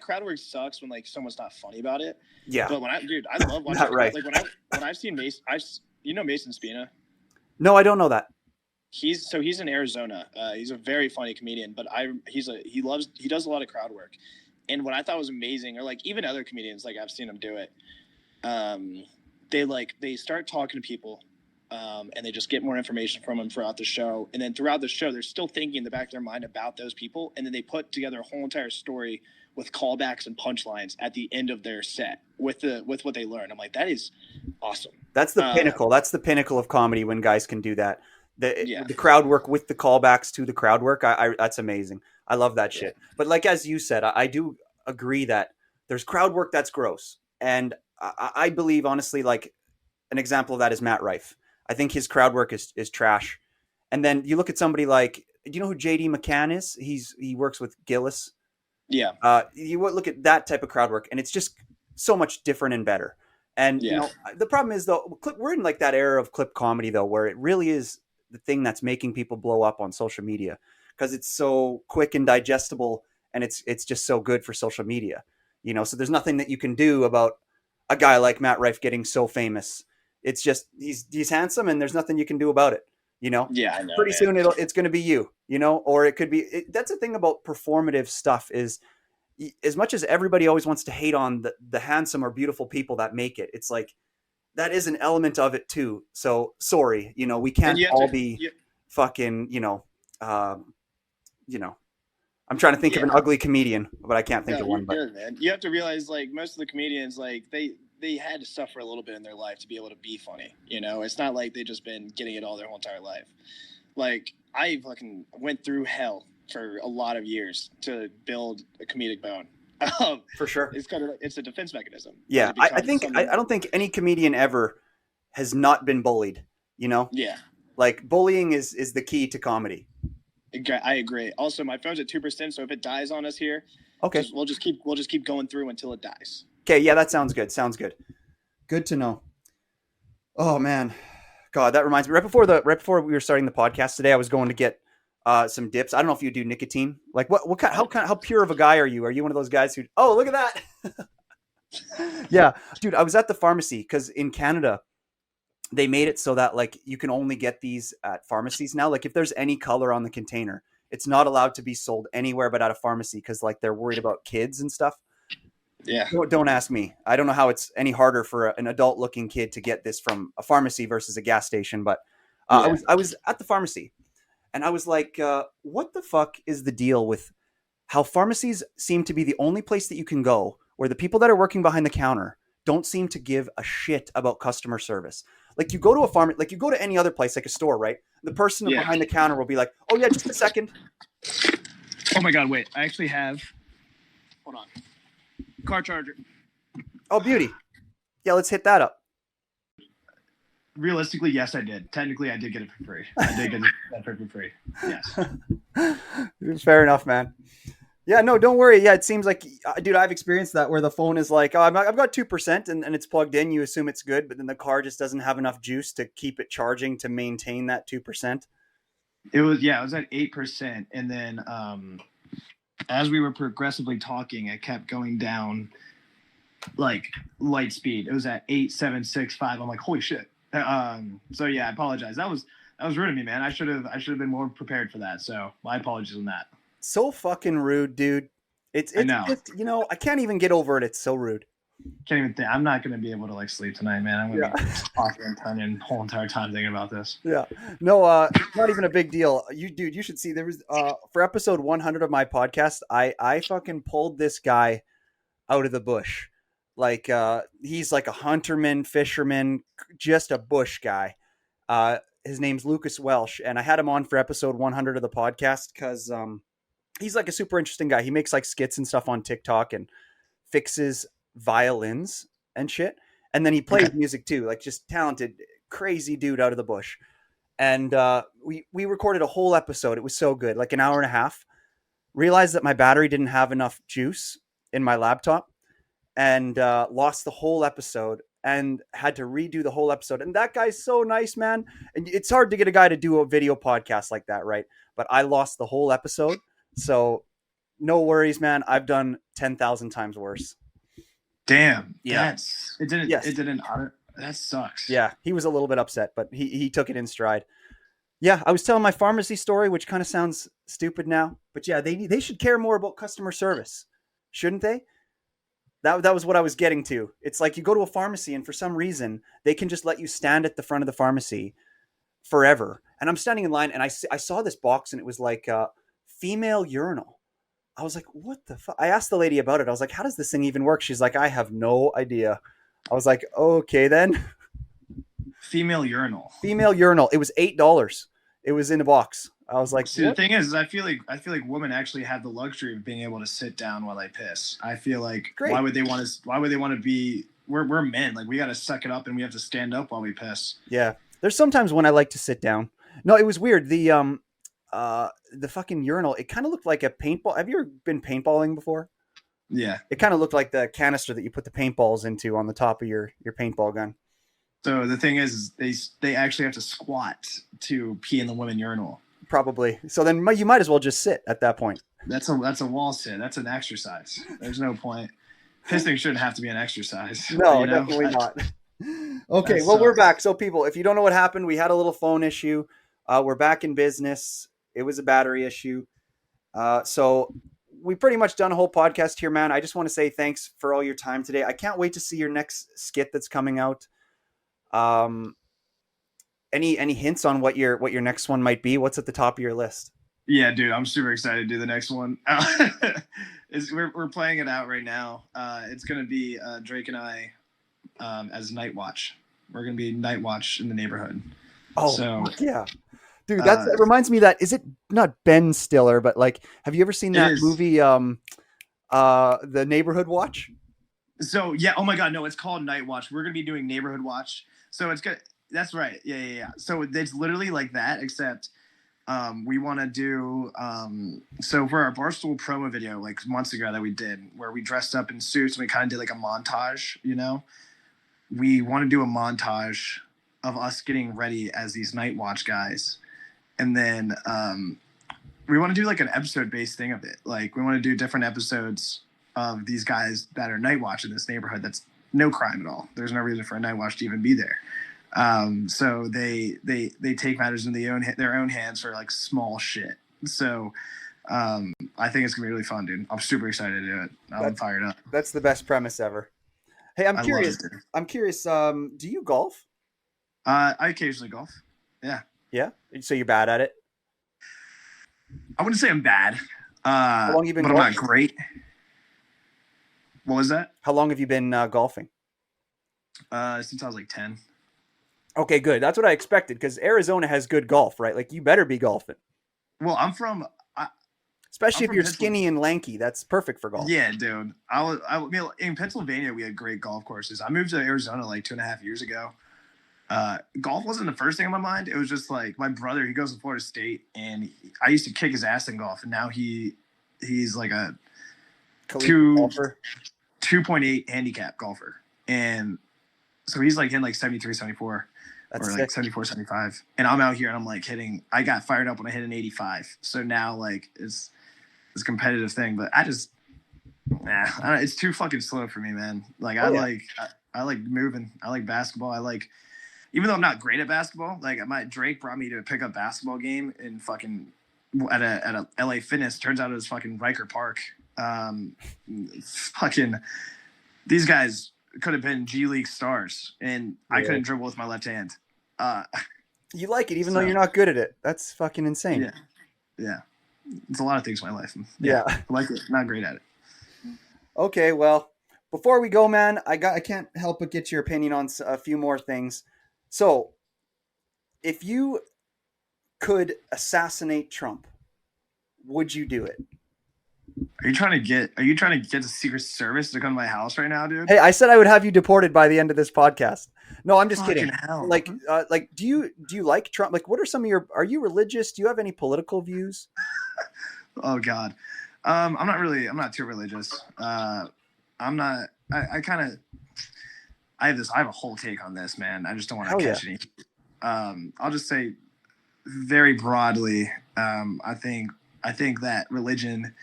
crowd work sucks when like somene's not funny about it. Yeah, but I love watching. Not right. Like when I've seen Mason, Mason Spina. No, I don't know that. He's in Arizona. He's a very funny comedian, but he does a lot of crowd work. And what I thought was amazing, or like even other comedians, like I've seen them do it. Um, they start talking to people, and they just get more information from them throughout the show. And then throughout the show, they're still thinking in the back of their mind about those people, and then they put together a whole entire story with callbacks and punchlines at the end of their set with what they learned. I'm like, that is awesome. That's the pinnacle. That's the pinnacle of comedy when guys can do that. Yeah. The crowd work with the callbacks to the crowd work. That's amazing. I love that shit. Yeah. But like as you said, I do agree that there's crowd work that's gross, and I believe honestly, like an example of that is Matt Rife. I think his crowd work is trash. And then you look at somebody like, do you know who JD McCann is? He works with Gillis. Yeah. You look at that type of crowd work, and it's just so much different and better. And Yeah. you know, the problem is though, we're in like that era of clip comedy though, where it really is the thing that's making people blow up on social media because it's so quick and digestible, and it's just so good for social media. You know, so there's nothing that you can do about a guy like Matt Rife getting so famous. It's just he's handsome, and there's nothing you can do about it. You know, Yeah, I know. Pretty man. soon it's going to be you. You know, or it could be. That's the thing about performative stuff is, as much as everybody always wants to hate on the handsome or beautiful people that make it, it's like that is an element of it too. So sorry, you know, we can't all be fucking, I'm trying to think of an ugly comedian, but I can't think of one. But good, man. You have to realize, like, most of the comedians, like, they had to suffer a little bit in their life to be able to be funny. You know, it's not like they've just been getting it all their whole entire life. Like, I fucking went through hell for a lot of years to build a comedic bone. For sure, it's a defense mechanism. Yeah, I don't think any comedian ever has not been bullied. You know, yeah, like bullying is the key to comedy. I agree. Also, my phone's at 2%, so if it dies on us here, okay, we'll just keep going through until it dies. Okay, yeah, that sounds good. Sounds good. Good to know. Oh man, God, that reminds me. Right before we were starting the podcast today, I was going to get some dips. I don't know if you do nicotine. Like what kind? How pure of a guy are you? Are you one of those guys who? Oh, look at that. Yeah, dude, I was at the pharmacy because in Canada they made it so that like you can only get these at pharmacies now. Like if there's any color on the container, it's not allowed to be sold anywhere but at a pharmacy because like they're worried about kids and stuff. Yeah. Don't ask me. I don't know how it's any harder for an adult-looking kid to get this from a pharmacy versus a gas station. But I was at the pharmacy, and I was like, "What the fuck is the deal with how pharmacies seem to be the only place that you can go where the people that are working behind the counter don't seem to give a shit about customer service? Like you go to a like you go to any other place, like a store, right? The person behind the counter will be like, "Oh yeah, just a second." Oh my God! Wait, I actually have. Hold on. Car charger. Oh, beauty. Yeah, let's hit that up. Realistically, yes, I did. Technically, I did get it for free. I did get it for free. Yes. Fair enough, man. Yeah, no, don't worry. Yeah, it seems like, dude, I've experienced that where the phone is like, oh, I've got 2% and it's plugged in. You assume it's good, but then the car just doesn't have enough juice to keep it charging to maintain that 2%. It was at 8%. And then as we were progressively talking, it kept going down like light speed. It was at 8.765. I'm like, holy shit. So yeah, I apologize. That was rude of me, man. I should have been more prepared for that. So my apologies on that. So fucking rude, dude. It's just, you know, I can't even get over it. It's so rude. Can't even think. I'm not going to be able to like sleep tonight, man. I'm going to be talking and turning the whole entire time thinking about this. Yeah. No, not even a big deal. You should see there was, for episode 100 of my podcast, I fucking pulled this guy out of the bush. Like, he's like a hunterman, fisherman, just a bush guy. His name's Lucas Welsh, and I had him on for episode 100 of the podcast because, he's like a super interesting guy. He makes like skits and stuff on TikTok and fixes violins and shit. And then he plays music too, like just talented, crazy dude out of the bush. And we recorded a whole episode. It was so good, like an hour and a half. Realized that my battery didn't have enough juice in my laptop and lost the whole episode and had to redo the whole episode. And that guy's so nice, man. And it's hard to get a guy to do a video podcast like that, right? But I lost the whole episode. So no worries, man. I've done 10,000 times worse. Damn. Yeah. It didn't. That sucks. Yeah. He was a little bit upset, but he took it in stride. Yeah. I was telling my pharmacy story, which kind of sounds stupid now, but yeah, they should care more about customer service. shouldn't they? That was what I was getting to. It's like you go to a pharmacy and for some reason they can just let you stand at the front of the pharmacy forever. And I'm standing in line and I saw this box and it was like a female urinal. I was like, what the fuck? I asked the lady about it. I was like, how does this thing even work? She's like, I have no idea. I was like, okay then. Female urinal. Female urinal. It was $8. It was in a box. I was like, See, the what? thing is, I feel like women actually have the luxury of being able to sit down while they piss. I feel like Great. why would they want to be? We're men. Like we got to suck it up and we have to stand up while we piss. Yeah. There's sometimes when I like to sit down. No, it was weird. The fucking urinal, it kind of looked like a paintball. Have you ever been paintballing before? Yeah. It kind of looked like the canister that you put the paintballs into on the top of your paintball gun. So the thing is, they actually have to squat to pee in the women urinal. Probably. So then you might as well just sit at that point. That's a wall sit. That's an exercise. There's no point. Pissing shouldn't have to be an exercise. No, you know? definitely not. Okay, well, we're back. So, people, if you don't know what happened, we had a little phone issue. We're back in business. It was a battery issue. So we pretty much done a whole podcast here, man. I just want to say thanks for all your time today. I can't wait to see your next skit that's coming out. Any hints on what your next one might be? What's at the top of your list? Yeah, dude, I'm super excited to do the next one. We're playing it out right now. It's gonna be Drake and I as Night Watch. We're gonna be Night Watch in the neighborhood. Oh, so yeah, dude, that reminds me that is it not Ben Stiller, but like, have you ever seen that movie, The Neighborhood Watch? So yeah, oh my god, no, it's called Night Watch. We're gonna be doing Neighborhood Watch. So it's good. That's right. Yeah. So it's literally like that, except we want to do so for our Barstool promo video like months ago that we did where we dressed up in suits and we kind of did like a montage, you know. We want to do a montage of us getting ready as these Night Watch guys, and then we want to do like an episode based thing of it. Like we want to do different episodes of these guys that are Night Watch in this neighborhood. That's no crime at all. There's no reason for a Night Watch to even be there. So they take matters in their own hands for like small shit. So I think it's gonna be really fun, dude. I'm super excited to do it. I'm fired up. That's the best premise ever. Hey, I'm curious. I'm curious. Do you golf? I occasionally golf. Yeah. Yeah. So you're bad at it? I wouldn't say I'm bad. How long have you been but golfing? I'm not great. What was that? How long have you been golfing? Since I was like 10. Okay, good. That's what I expected because Arizona has good golf, right? Like you better be golfing. Well, especially if you're skinny and lanky. That's perfect for golf. Yeah, dude. I mean, in Pennsylvania, we had great golf courses. I moved to Arizona like 2.5 years ago. Golf wasn't the first thing on my mind. It was just like my brother. He goes to Florida State, and I used to kick his ass in golf, and now he's like a 2.8 handicap golfer, and so he's like hitting like 73, 74. That's or like 74, 75. And I'm out here and I'm like hitting. I got fired up when I hit an 85. So now like it's a competitive thing. But it's too fucking slow for me, man. Like I like moving. I like basketball. I like, even though I'm not great at basketball. Like Drake brought me to a pickup basketball game in fucking at a LA Fitness. Turns out it was fucking Riker Park. Fucking these guys could have been G League stars, and I couldn't dribble with my left hand. You like it even though you're not good at it. That's fucking insane. Yeah. It's a lot of things in my life. Yeah. I like it. Not great at it. Okay, well, before we go, man, I can't help but get your opinion on a few more things. So, if you could assassinate Trump, would you do it? Are you trying to get the Secret Service to come to my house right now, dude? Hey, I said I would have you deported by the end of this podcast. No, I'm just kidding. Hell. Like, do you like Trump? Like, what are some of are you religious? Do you have any political views? Oh God. I'm not too religious. I have a whole take on this, man. I just don't want to catch any. I'll just say very broadly, I think that religion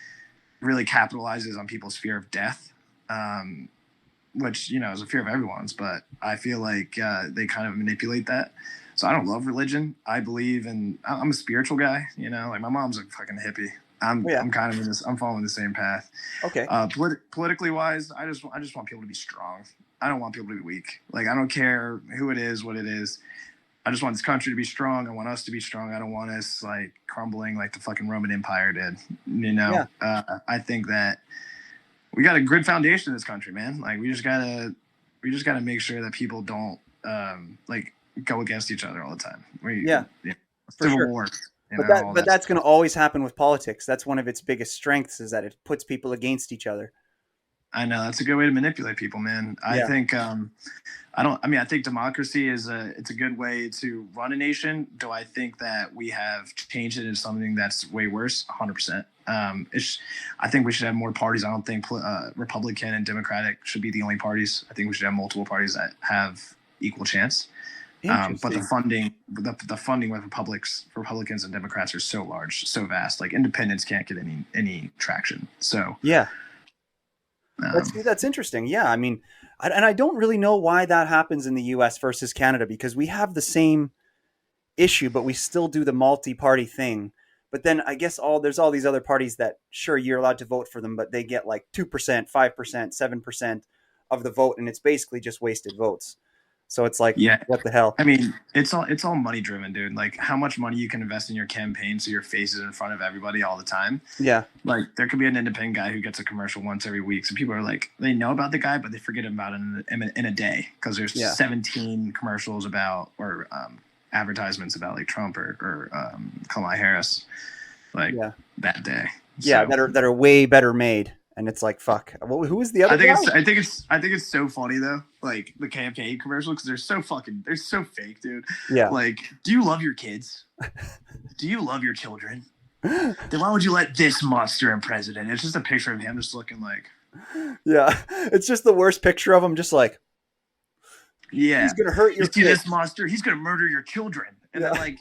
really capitalizes on people's fear of death, which, is a fear of everyone's, but I feel like they kind of manipulate that. So I don't love religion. I believe I'm a spiritual guy, like my mom's a fucking hippie. Oh yeah. I'm kind of in this. I'm following the same path. Okay. Politically wise, I just want people to be strong. I don't want people to be weak. Like I don't care who it is, what it is. I just want this country to be strong. I want us to be strong. I don't want us like crumbling like the fucking Roman Empire did. You know, Yeah. I think that we got a good foundation in this country, man. Like we just gotta make sure that people don't like go against each other all the time. Yeah. For Civil sure. war, But all that but that that's going stuff. to always happen with politics. That's one of its biggest strengths is that it puts people against each other. I know that's a good way to manipulate people, man. I Yeah. think I mean I think democracy is it's a good way to run a nation. Do I think that we have changed it into something that's way worse? 100%. I think we should have more parties. I don't think Republican and Democratic should be the only parties. I think we should have multiple parties that have equal chance. But Interesting. the funding with Republicans and Democrats are so large, so vast. Like independents can't get any traction. So Yeah. um, That's interesting. Yeah, I mean, and I don't really know why that happens in the U.S. versus Canada because we have the same issue, but we still do the multi-party thing. But then I guess there's all these other parties that sure you're allowed to vote for them, but they get like 2%, 5%, 7% of the vote, and it's basically just wasted votes. So it's like, yeah, what the hell? I mean, it's all money driven, dude. Like how much money you can invest in your campaign so your face is in front of everybody all the time. Yeah, Like there could be an independent guy who gets a commercial once every week. So people are like, they know about the guy, but they forget about it in a day because there's yeah, 17 commercials about or advertisements about like Trump or Kamala Harris like yeah, that day. yeah. So That are way better made, and it's like, fuck. Who is the other guy? I think it's so funny though, like the campaign commercials because they're so fake, dude. Yeah, Like, do you love your kids? Do you love your children? Then why would you let this monster in president? It's just a picture of him just looking like, yeah. It's just the worst picture of him, just like he's yeah, gonna hurt you your see kid. this monster? He's gonna murder your children. And then Yeah, like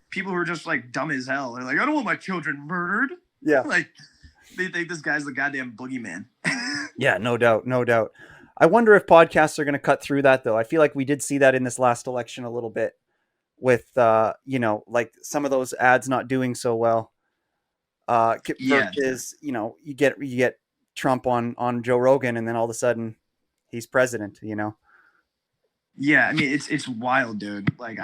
people who are just like dumb as hell, they're like, I don't want my children murdered. yeah. Like they think this guy's the goddamn boogeyman. Yeah, no doubt, no doubt. I wonder if podcasts are going to cut through that though. I feel like we did see that in this last election a little bit with like some of those ads not doing so well. Yeah, Versus, you get Trump on Joe Rogan and then all of a sudden he's president. yeah. I mean, it's wild, dude. Like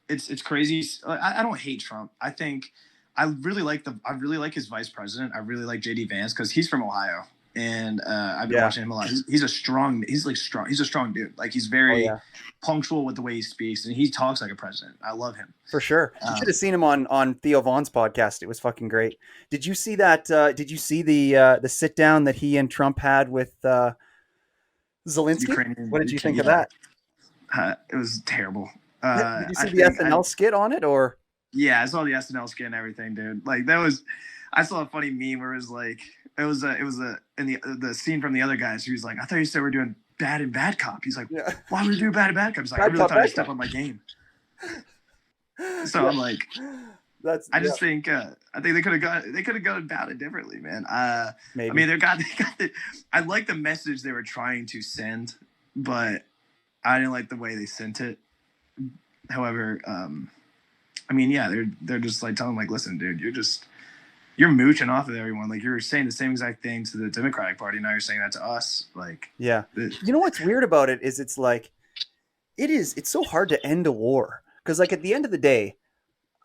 it's crazy. I don't hate Trump. I think I really like his vice president. I really like JD Vance because he's from Ohio, and I've been Yeah. watching him a lot. He's a strong. He's like strong. He's a strong dude. Like he's Oh very yeah. punctual with the way he speaks, and he talks like a president. I love him. For sure. You should have Um, seen him on Theo Vaughn's podcast. It was fucking great. Did you see that did you see the sit down that he and Trump had with Zelensky? Ukrainian, What did you Ukraine, think of yeah, that? it was terrible. Did you I see the think I SNL skit on it or? Yeah, I saw the SNL skit and everything, dude. Like that was, I saw a funny meme where it was like, it was a in the scene from the other guys. He was like, I thought you said we're doing bad and bad cop. He's like, Yeah. why would we do bad and bad cop? He's like, I Bad really cop, thought I bad stepped cop. on my game. So Yeah. I'm like, That's I yeah, just think, I think they could have gone about it differently, man. I maybe. mean, they got I like the message they were trying to send, but I didn't like the way they sent it. However, I mean, yeah, they're just like telling him, like, listen, dude, you're mooching off of everyone. Like you're saying the same exact thing to the Democratic Party. Now you're saying that to us. Like, Yeah. the, You know what's weird about it is it's like it's so hard to end a war because like at the end of the day,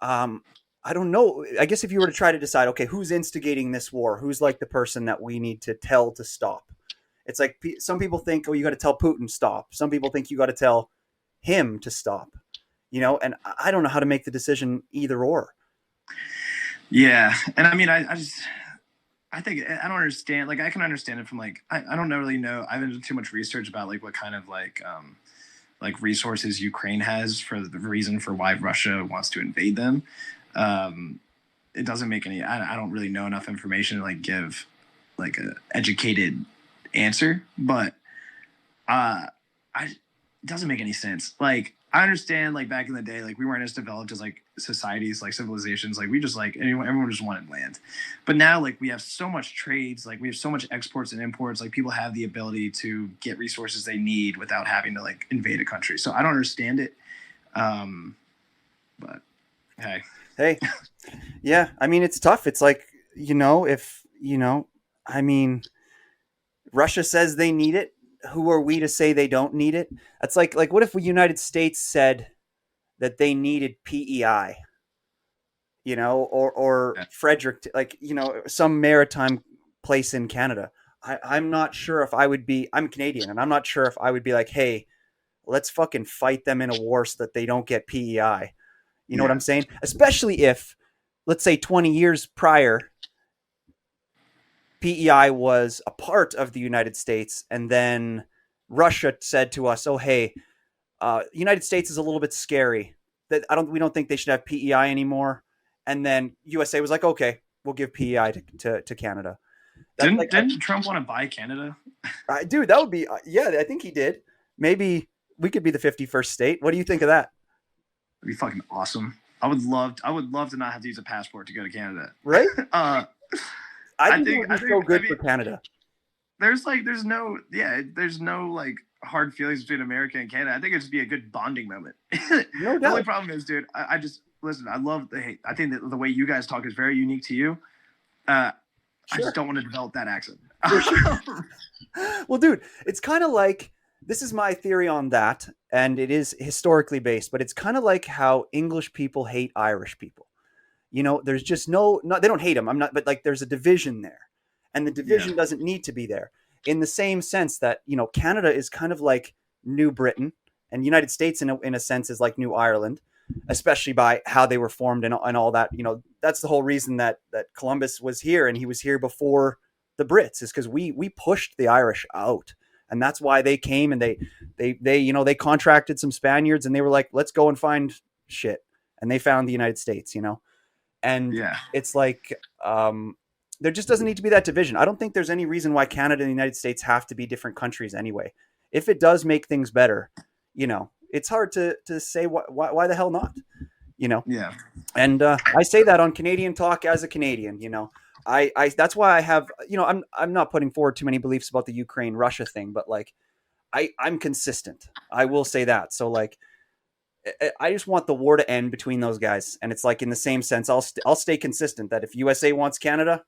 um I don't know. I guess if you were to try to decide, okay, who's instigating this war? Who's like the person that we need to tell to stop? It's like some people think, oh, you got to tell Putin stop. Some people think you got to tell him to stop. And I don't know how to make the decision either or. yeah, and I mean, I think I don't understand. Like, I can understand it from like I don't really know. I haven't done too much research about like what kind of like resources Ukraine has for the reason for why Russia wants to invade them. Um, it doesn't make any. I don't really know enough information to like give like a educated answer, but it doesn't make any sense. Like I understand, like back in the day, like we weren't as developed as like societies, like civilizations. Like we just like everyone just wanted land, but now like we have so much trades, like we have so much exports and imports. Like people have the ability to get resources they need without having to like invade a country. So I don't understand it, but hey, Hey, yeah, I mean it's tough. It's like if I mean, Russia says they need it. Who are we to say they don't need it? That's like what if the United States said that they needed PEI, or Yeah. Frederick, like some maritime place in Canada. I'm not sure if I would be. I'm Canadian, and I'm not sure if I would be like, hey, let's fucking fight them in a war so that they don't get PEI. You know what I'm Yeah. saying? Especially if, let's say, 20 years prior, PEI was a part of the United States, and then Russia said to us, "Oh, hey, United States is a little bit scary. That we don't think they should have PEI anymore." And then USA was like, "Okay, we'll give PEI to Canada." That's Didn't like, didn't Trump want to buy Canada? dude, that would be, yeah, I think he did. Maybe we could be the 51st state. What do you think of that? It'd be fucking awesome. I would love to not have to use a passport to go to Canada. Right? uh, I I think it think would I be so think I good for mean Canada. there's no like hard feelings between America and Canada. I think it'd just be a good bonding moment. The No only doubt. problem is, dude, I just listen. I love the hate. I think that the way you guys talk is very unique to you. Uh, I Sure. just don't want to develop that accent. For sure. Well, dude, it's kind of like, this is my theory on that, and it is historically based, but it's kind of like how English people hate Irish people. There's just they don't hate them. I'm not, but like there's a division there, and the Yeah, division doesn't need to be there. In the same sense that Canada is kind of like New Britain, and United States in a sense is like New Ireland, especially by how they were formed and all that. That's the whole reason that Columbus was here, and he was here before the Brits, is because we pushed the Irish out, and that's why they came, and they contracted some Spaniards, and they were like, let's go and find shit, and they found the United States. And yeah, it's like, there just doesn't need to be that division. I don't think there's any reason why Canada and the United States have to be different countries anyway. If it does make things better, it's hard to say why the hell not, you know. yeah. And I say that on Canadian Talk as a Canadian. I that's why I have, I'm not putting forward too many beliefs about the Ukraine Russia thing, but like I'm consistent. I will say that. So like, I just want the war to end between those guys, and it's like, in the same sense, I'll stay consistent that if USA wants Canada,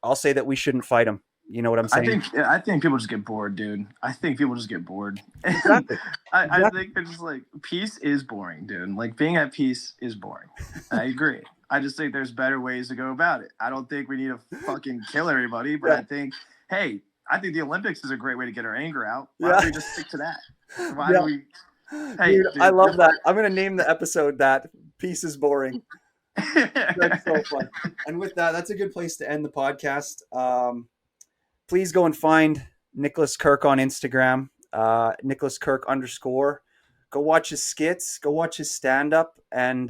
I'll say that we shouldn't fight them. You know what I'm I saying? think yeah, I think people just get bored, dude. I think people just get bored, and Exactly. I Exactly. think they're just like peace is boring, dude. Like being at peace is boring. I agree. I just think there's better ways to go about it. I don't think we need to fucking kill everybody, but Yeah. I think, hey, I think the Olympics is a great way to get our anger out. Why don't Yeah. we just stick to that? Why do Yeah. we? Hey, Dude, I dude, you're love that. I'm gonna name the episode that "Peace is Boring." fine. That's so fun. And with that, that's a good place to end the podcast. Please go and find Nicholas Kirk on Instagram, Nicholas Kirk _. Go watch his skits, go watch his stand up, and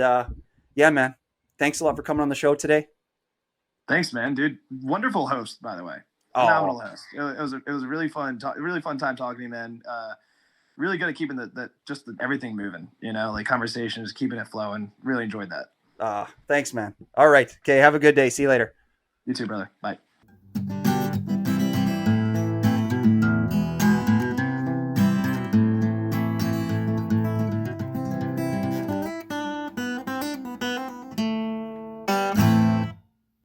yeah, man, thanks a lot for coming on the show today. Thanks, man, dude. Wonderful host, by the way. Oh, Phenomenal host. It was a really fun, really fun time talking to you, man. Really good at keeping everything moving. Like conversations, keeping it flowing. Really enjoyed that. thanks, man. All right, okay, have a good day. See you later. You too, brother. Bye.